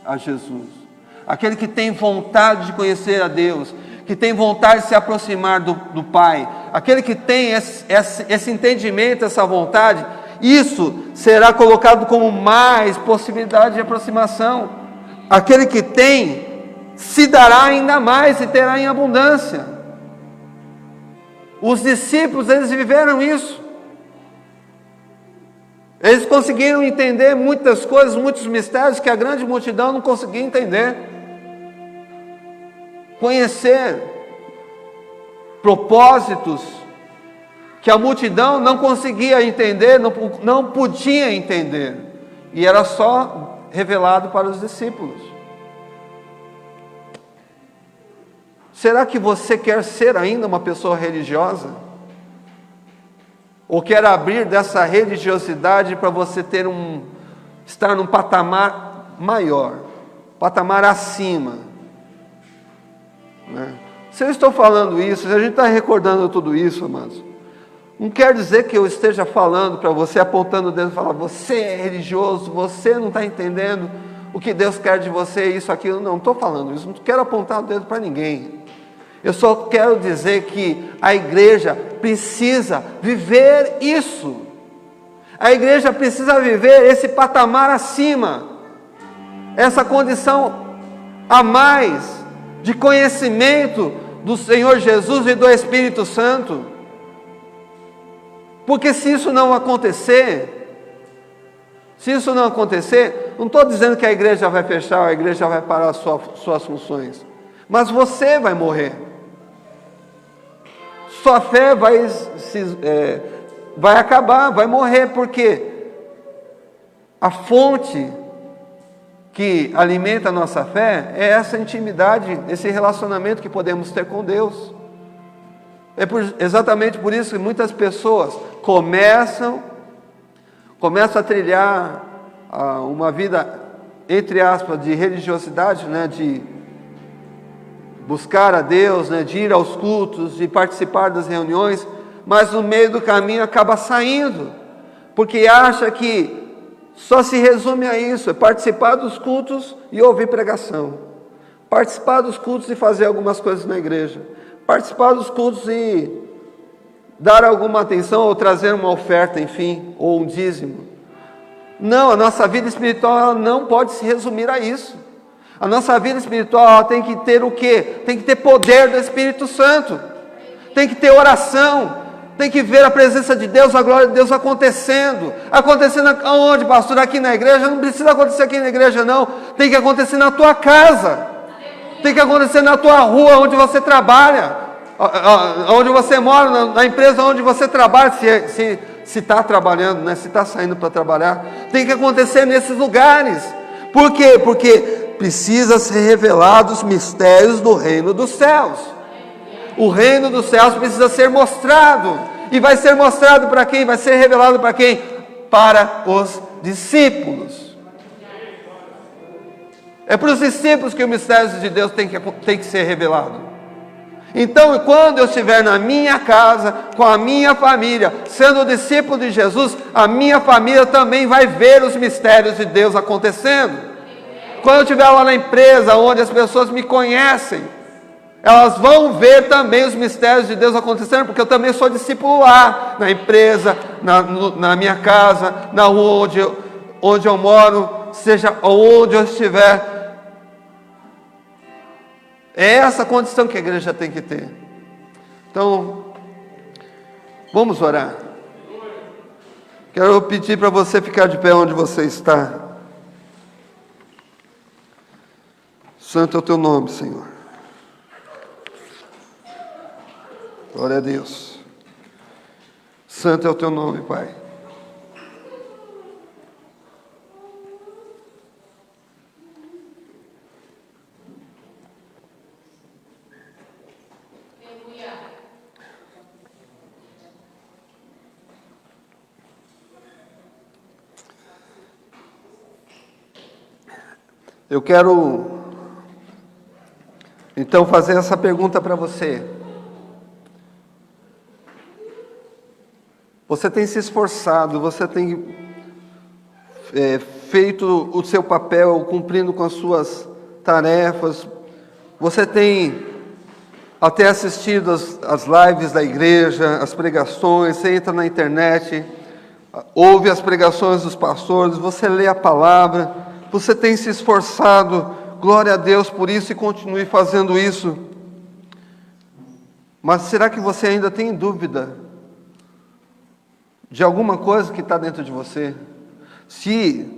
a Jesus. Aquele que tem vontade de conhecer a Deus, que tem vontade de se aproximar do Pai, aquele que tem esse entendimento, essa vontade, isso será colocado como mais possibilidade de aproximação. Aquele que tem, se dará ainda mais e terá em abundância. Os discípulos, eles viveram isso. Eles conseguiram entender muitas coisas, muitos mistérios que a grande multidão não conseguia entender. Conhecer propósitos que a multidão não conseguia entender, não podia entender. E era só revelado para os discípulos. Será que você quer ser ainda uma pessoa religiosa? Ou quer abrir dessa religiosidade para você estar num patamar maior, patamar acima? Né? Se eu estou falando isso, se a gente está recordando tudo isso, amados, não quer dizer que eu esteja falando para você, apontando o dedo e falar: você é religioso, você não está entendendo o que Deus quer de você, isso, aquilo. Não estou falando isso, não quero apontar o dedo para ninguém. Eu só quero dizer que a igreja precisa viver isso. A igreja precisa viver esse patamar acima, essa condição a mais de conhecimento do Senhor Jesus e do Espírito Santo. Porque se isso não acontecer, não estou dizendo que a igreja vai fechar, a igreja vai parar suas funções, mas você vai morrer. Sua fé vai acabar, vai morrer, porque a fonte que alimenta a nossa fé é essa intimidade, esse relacionamento que podemos ter com Deus. Exatamente por isso que muitas pessoas começam a trilhar uma vida, entre aspas, de religiosidade, né, de buscar a Deus, né, de ir aos cultos, de participar das reuniões, mas no meio do caminho acaba saindo, porque acha que só se resume a isso, é participar dos cultos e ouvir pregação, participar dos cultos e fazer algumas coisas na igreja, participar dos cultos e dar alguma atenção ou trazer uma oferta, enfim, ou um dízimo. Não, a nossa vida espiritual ela não pode se resumir a isso. A nossa vida espiritual ela tem que ter o quê? Tem que ter poder do Espírito Santo, tem que ter oração, tem que ver a presença de Deus, a glória de Deus acontecendo aonde, pastor? Aqui na igreja? Não precisa acontecer aqui na igreja não, tem que acontecer na tua casa, tem que acontecer na tua rua, onde você trabalha, onde você mora, na empresa onde você trabalha, se está trabalhando, né? Se está saindo para trabalhar, tem que acontecer nesses lugares. Por quê? Porque precisa ser revelado os mistérios do reino dos céus. O reino dos céus precisa ser mostrado. E vai ser mostrado para quem? Vai ser revelado para quem? Para os discípulos. É para os discípulos que o mistério de Deus tem que ser revelado. Então, quando eu estiver na minha casa, com a minha família, sendo discípulo de Jesus, a minha família também vai ver os mistérios de Deus acontecendo. Quando eu estiver lá na empresa, onde as pessoas me conhecem, Elas vão ver também os mistérios de Deus acontecendo, porque eu também sou discípulo lá, na empresa, na minha casa, na rua onde eu moro, seja onde eu estiver. É essa condição que a igreja tem que ter. Então, vamos orar. Quero pedir para você ficar de pé onde você está. Santo é o teu nome, Senhor. Glória a Deus. Santo é o teu nome, Pai. Eu quero então fazer essa pergunta para você. Você tem se esforçado, você tem feito o seu papel, cumprindo com as suas tarefas, você tem até assistido as lives da igreja, as pregações, você entra na internet, ouve as pregações dos pastores, você lê a palavra, você tem se esforçado, glória a Deus por isso e continue fazendo isso. Mas será que você ainda tem dúvida de alguma coisa que está dentro de você? Se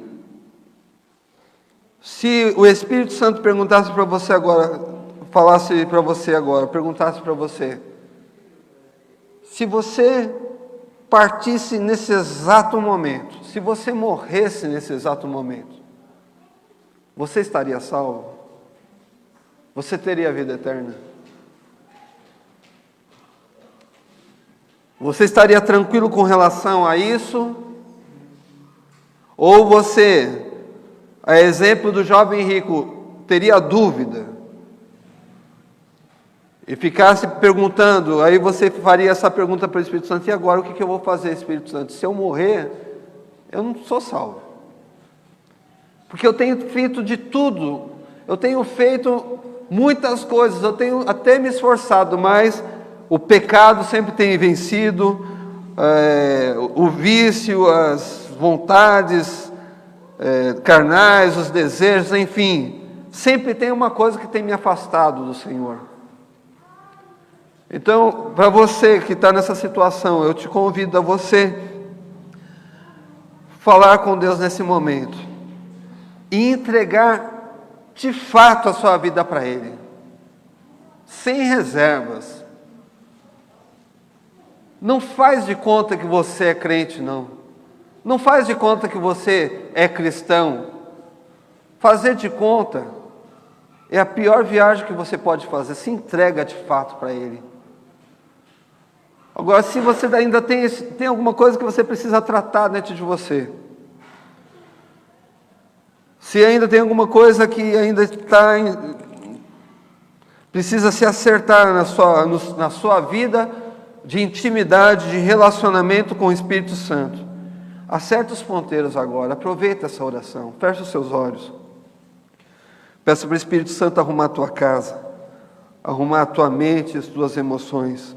o Espírito Santo perguntasse para você agora, falasse para você agora, perguntasse para você, se você partisse nesse exato momento, se você morresse nesse exato momento, você estaria salvo? Você teria a vida eterna? Você estaria tranquilo com relação a isso? Ou você, a exemplo do jovem rico, teria dúvida? E ficasse perguntando, aí você faria essa pergunta para o Espírito Santo: e agora o que eu vou fazer, Espírito Santo? Se eu morrer, eu não sou salvo. Porque eu tenho feito de tudo, eu tenho feito muitas coisas, eu tenho até me esforçado, mas o pecado sempre tem vencido, o vício, as vontades carnais, os desejos, enfim, sempre tem uma coisa que tem me afastado do Senhor. Então, para você que está nessa situação, eu te convido a você falar com Deus nesse momento e entregar de fato a sua vida para Ele, sem reservas. Não faz de conta que você é crente, não. Não faz de conta que você é cristão. Fazer de conta é a pior viagem que você pode fazer. Se entrega de fato para Ele. Agora, se você ainda tem alguma coisa que você precisa tratar dentro de você, se ainda tem alguma coisa que ainda precisa se acertar na sua vida de intimidade, de relacionamento com o Espírito Santo, acerta os ponteiros agora, aproveita essa oração, fecha os seus olhos, peça para o Espírito Santo arrumar a tua casa, arrumar a tua mente e as tuas emoções.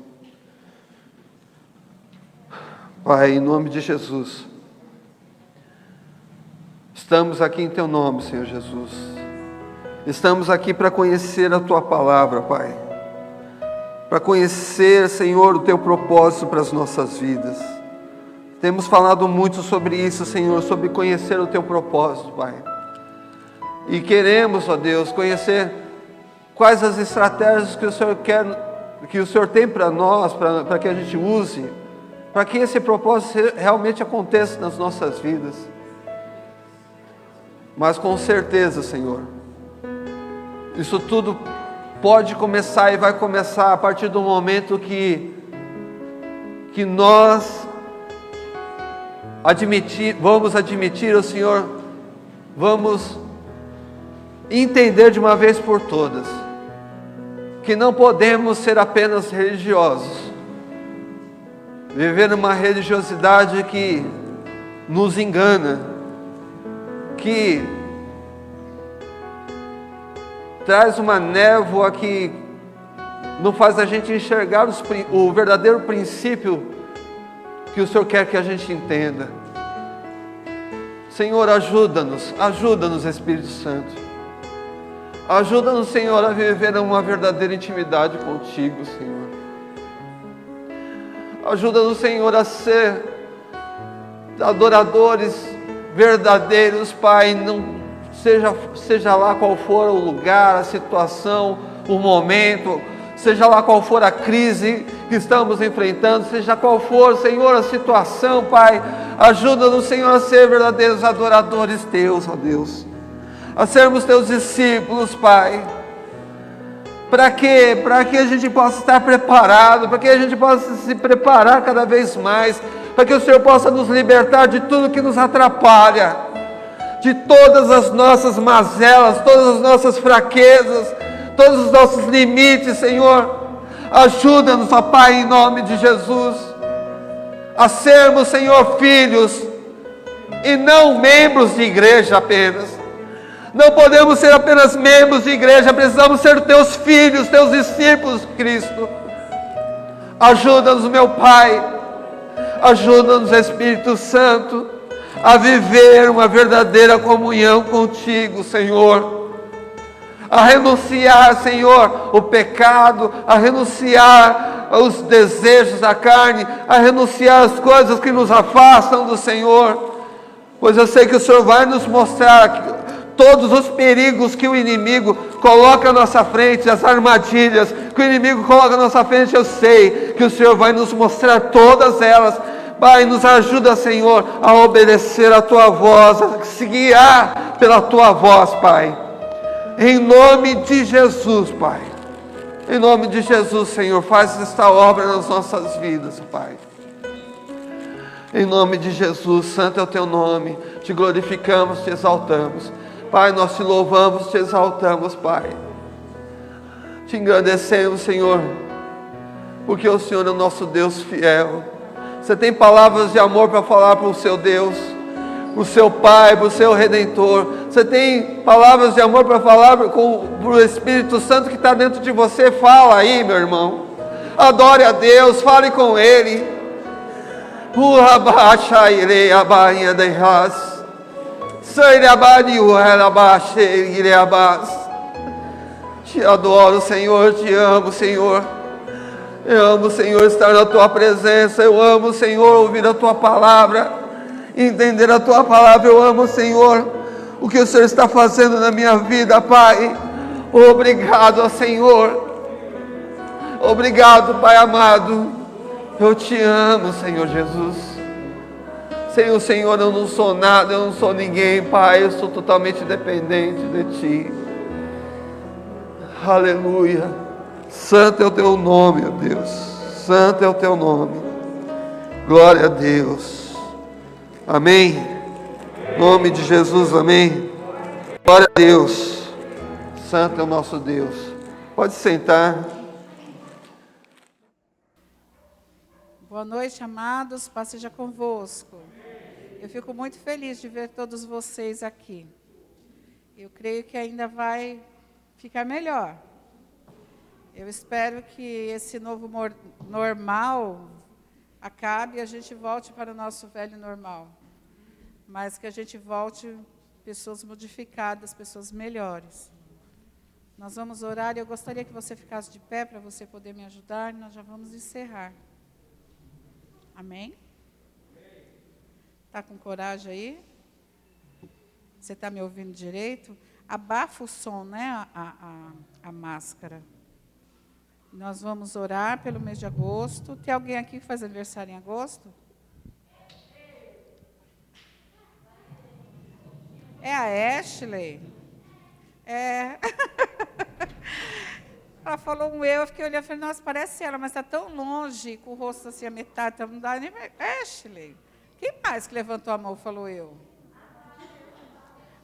Pai, em nome de Jesus, estamos aqui em Teu nome, Senhor Jesus. Estamos aqui para conhecer a Tua palavra, Pai. Para conhecer, Senhor, o Teu propósito para as nossas vidas. Temos falado muito sobre isso, Senhor, sobre conhecer o Teu propósito, Pai. E queremos, ó Deus, conhecer quais as estratégias que o Senhor quer, que o Senhor tem para nós, para que a gente use, para que esse propósito realmente aconteça nas nossas vidas. Mas com certeza, Senhor, isso tudo pode começar e vai começar a partir do momento que nós vamos admitir ao Senhor, vamos entender de uma vez por todas, que não podemos ser apenas religiosos, viver numa religiosidade que nos engana, que traz uma névoa que não faz a gente enxergar o verdadeiro princípio que o Senhor quer que a gente entenda. Senhor, ajuda-nos, Espírito Santo. Ajuda-nos, Senhor, a viver uma verdadeira intimidade contigo, Senhor. Ajuda-nos, Senhor, a ser adoradores verdadeiros, Pai. Não seja lá qual for o lugar, a situação, o momento, seja lá qual for a crise que estamos enfrentando, seja qual for, Senhor, a situação, Pai, ajuda-nos, Senhor, a ser verdadeiros adoradores Teus, ó Deus, a sermos Teus discípulos, Pai. Para quê? Para que a gente possa estar preparado, para que a gente possa se preparar cada vez mais, para que o Senhor possa nos libertar de tudo que nos atrapalha, de todas as nossas mazelas, todas as nossas fraquezas, todos os nossos limites, Senhor. Ajuda-nos, ó Pai, em nome de Jesus, a sermos, Senhor, filhos e não membros de igreja apenas. Não podemos ser apenas membros de igreja, precisamos ser Teus filhos, Teus discípulos, Cristo. Ajuda-nos, meu Pai, ajuda-nos, Espírito Santo, a viver uma verdadeira comunhão contigo, Senhor. A renunciar, Senhor, o pecado, a renunciar os desejos da carne, a renunciar as coisas que nos afastam do Senhor, pois eu sei que o Senhor vai nos mostrar todos os perigos que o inimigo coloca à nossa frente, as armadilhas que o inimigo coloca à nossa frente. Eu sei que o Senhor vai nos mostrar todas elas. Pai, nos ajuda, Senhor, a obedecer a Tua voz, a se guiar pela Tua voz, Pai. Em nome de Jesus, Pai. Em nome de Jesus, Senhor, faz esta obra nas nossas vidas, Pai. Em nome de Jesus, santo é o Teu nome. Te glorificamos, Te exaltamos. Pai, nós Te louvamos, Te exaltamos, Pai. Te engrandecemos, Senhor, porque o Senhor é o nosso Deus fiel. Você tem palavras de amor para falar para o seu Deus, para o seu Pai, para o seu Redentor. Você tem palavras de amor para falar para o Espírito Santo que está dentro de você. Fala aí, meu irmão. Adore a Deus, fale com Ele. Te adoro, Senhor, te amo, Senhor. Eu amo, Senhor, estar na Tua presença. Eu amo, Senhor, ouvir a Tua palavra, entender a Tua palavra. Eu amo, Senhor, o que o Senhor está fazendo na minha vida, Pai. Obrigado, Senhor. Obrigado, Pai amado. Eu Te amo, Senhor Jesus. Sem o Senhor eu não sou nada, eu não sou ninguém, Pai. Eu sou totalmente dependente de Ti. Aleluia. Santo é o Teu nome, ó Deus. Santo é o Teu nome. Glória a Deus. Amém. Em nome de Jesus, amém. Glória a Deus. Santo é o nosso Deus. Pode sentar. Boa noite, amados. Paz seja convosco. Eu fico muito feliz de ver todos vocês aqui. Eu creio que ainda vai ficar melhor. Eu espero que esse novo normal acabe e a gente volte para o nosso velho normal. Mas que a gente volte pessoas modificadas, pessoas melhores. Nós vamos orar e eu gostaria que você ficasse de pé para você poder me ajudar. Nós já vamos encerrar. Amém? Está com coragem aí? Você está me ouvindo direito? Abafa o som, né? A máscara. Nós vamos orar pelo mês de agosto. Tem alguém aqui que faz aniversário em agosto? É a Ashley? É. Ela falou eu fiquei olhando e falei, nossa, parece ela, mas está tão longe, com o rosto assim, a metade, então não dá nem... Ashley. Quem mais que levantou a mão falou eu?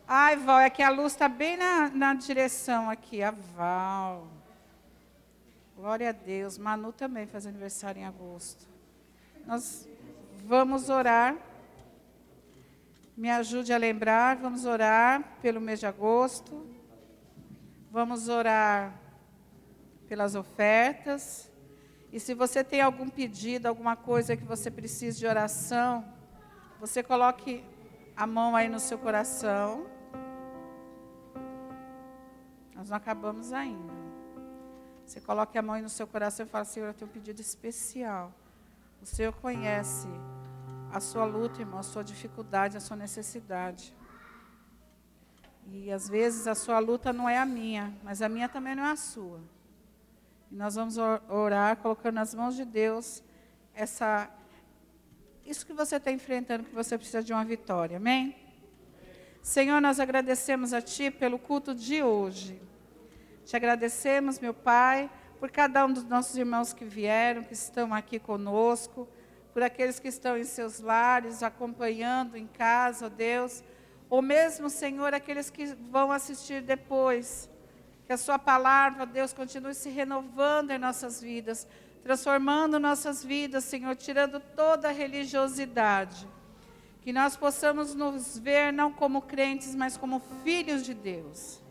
Ai, Val, é que a luz está bem na direção aqui, a Val. Glória a Deus. Manu também faz aniversário em agosto. Nós vamos orar. Me ajude a lembrar. Vamos orar pelo mês de agosto. Vamos orar pelas ofertas. E se você tem algum pedido, alguma coisa que você precisa de oração, você coloque a mão aí no seu coração. Nós não acabamos ainda. Você coloque a mão aí no seu coração e fala: Senhor, eu tenho um pedido especial. O Senhor conhece a sua luta, irmão, a sua dificuldade, a sua necessidade. E às vezes a sua luta não é a minha, mas a minha também não é a sua. E nós vamos orar colocando nas mãos de Deus isso que você está enfrentando, que você precisa de uma vitória. Amém? Senhor, nós agradecemos a Ti pelo culto de hoje. Te agradecemos, meu Pai, por cada um dos nossos irmãos que vieram, que estão aqui conosco, por aqueles que estão em seus lares, acompanhando em casa, ó Deus, ou mesmo, Senhor, aqueles que vão assistir depois. Que a Sua palavra, ó Deus, continue se renovando em nossas vidas, transformando nossas vidas, Senhor, tirando toda a religiosidade. Que nós possamos nos ver não como crentes, mas como filhos de Deus.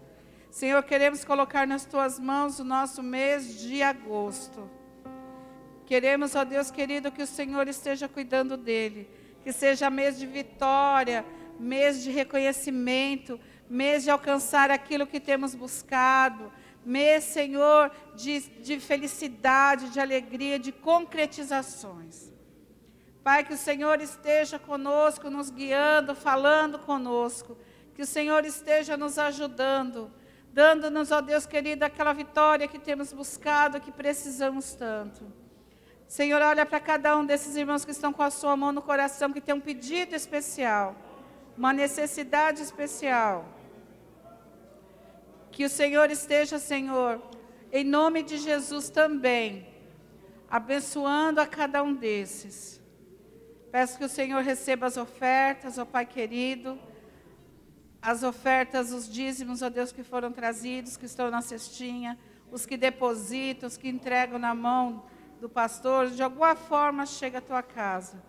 Senhor, queremos colocar nas Tuas mãos o nosso mês de agosto. Queremos, ó Deus querido, que o Senhor esteja cuidando dele. Que seja mês de vitória, mês de reconhecimento, mês de alcançar aquilo que temos buscado. Mês, Senhor, de felicidade, de alegria, de concretizações. Pai, que o Senhor esteja conosco, nos guiando, falando conosco. Que o Senhor esteja nos ajudando, dando-nos, ó Deus querido, aquela vitória que temos buscado, que precisamos tanto. Senhor, olha para cada um desses irmãos que estão com a sua mão no coração, que tem um pedido especial, uma necessidade especial. Que o Senhor esteja, Senhor, em nome de Jesus também, abençoando a cada um desses. Peço que o Senhor receba as ofertas, ó Pai querido, as ofertas, os dízimos, ó Deus, que foram trazidos, que estão na cestinha, os que depositam, os que entregam na mão do pastor, de alguma forma chega à tua casa.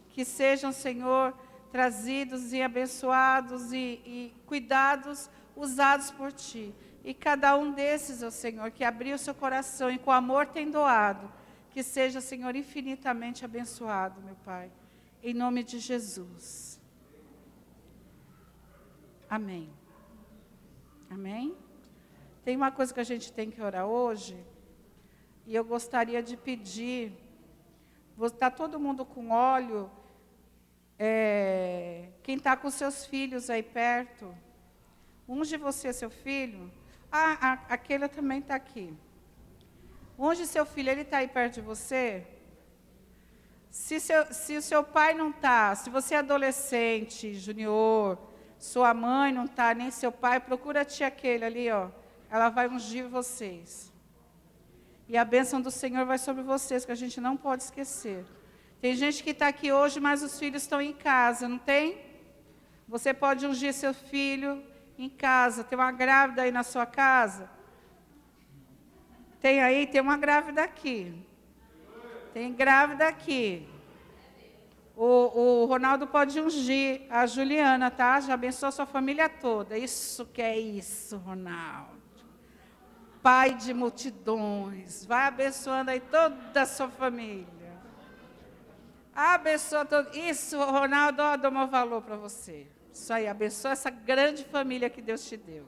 Que sejam, Senhor, trazidos e abençoados e cuidados, usados por Ti. E cada um desses, ó Senhor, que abriu seu coração e com amor tem doado, que seja, Senhor, infinitamente abençoado, meu Pai. Em nome de Jesus. Amém. Amém? Tem uma coisa que a gente tem que orar hoje, e eu gostaria de pedir, está todo mundo com óleo, quem está com seus filhos aí perto, unge você, seu filho. Aquele também está aqui. Unge seu filho, ele está aí perto de você? Se o seu pai não está, se você é adolescente, junior, sua mãe não está, nem seu pai, procura a tia aquele ali, ó. Ela vai ungir vocês. E a bênção do Senhor vai sobre vocês, que a gente não pode esquecer. Tem gente que está aqui hoje, mas os filhos estão em casa, não tem? Você pode ungir seu filho em casa. Tem uma grávida aí na sua casa? Tem aí? Tem uma grávida aqui. Tem grávida aqui. O Ronaldo pode ungir a Juliana, tá? Já abençoa a sua família toda. Isso que é isso, Ronaldo. Pai de multidões. Vai abençoando aí toda a sua família. Abençoa todo. Isso, Ronaldo, ó, dou meu valor para você. Isso aí, abençoa essa grande família que Deus te deu.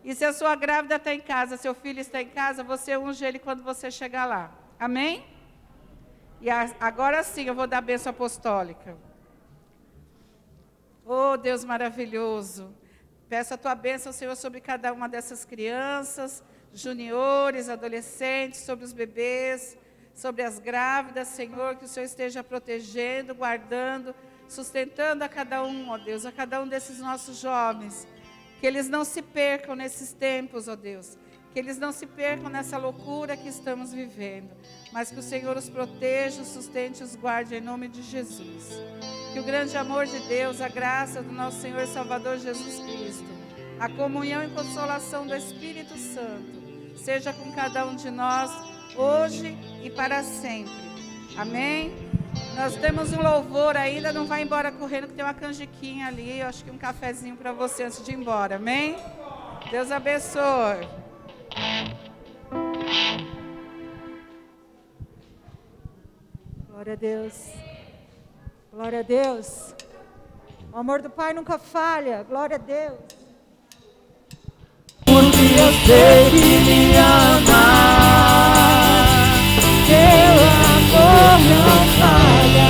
E se a sua grávida está em casa, seu filho está em casa, você unge ele quando você chegar lá. Amém? E agora sim eu vou dar a bênção apostólica. Oh, Deus maravilhoso. Peço a tua bênção, Senhor, sobre cada uma dessas crianças, juniores, adolescentes, sobre os bebês, sobre as grávidas, Senhor, que o Senhor esteja protegendo, guardando, sustentando a cada um, ó Deus, a cada um desses nossos jovens. Que eles não se percam nesses tempos, ó Deus. Que eles não se percam nessa loucura que estamos vivendo, mas que o Senhor os proteja, os sustente, os guarde em nome de Jesus. Que o grande amor de Deus, a graça do nosso Senhor e Salvador Jesus Cristo, a comunhão e consolação do Espírito Santo, seja com cada um de nós, hoje e para sempre. Amém? Nós temos um louvor ainda, não vai embora correndo, que tem uma canjiquinha ali, eu acho que um cafezinho para você antes de ir embora. Amém? Deus abençoe. Glória a Deus. Glória a Deus. O amor do Pai nunca falha. Glória a Deus. Porque eu sei que me ama. Teu amor não falha.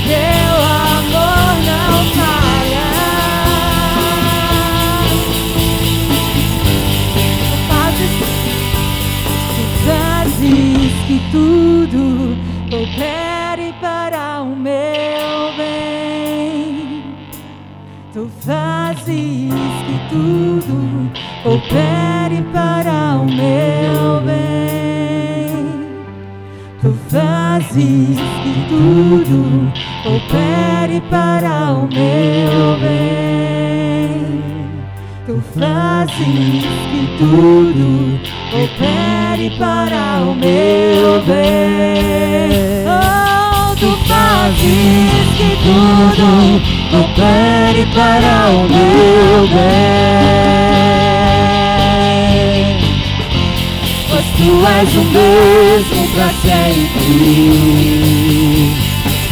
Teu amor não falha. Tu fazes que tudo coopere para o meu bem. Tu fazes que tudo coopere para o meu bem. Tu fazes que tudo coopere para o meu bem. Tu fazes que tudo coopere para o meu bem. Oh, tu fazes que tudo coopere para o meu bem. Pois tu és o mesmo pra sempre.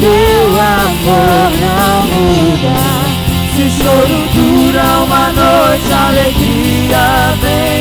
Teu amor não muda. Se o choro dura uma noite, a alegria vem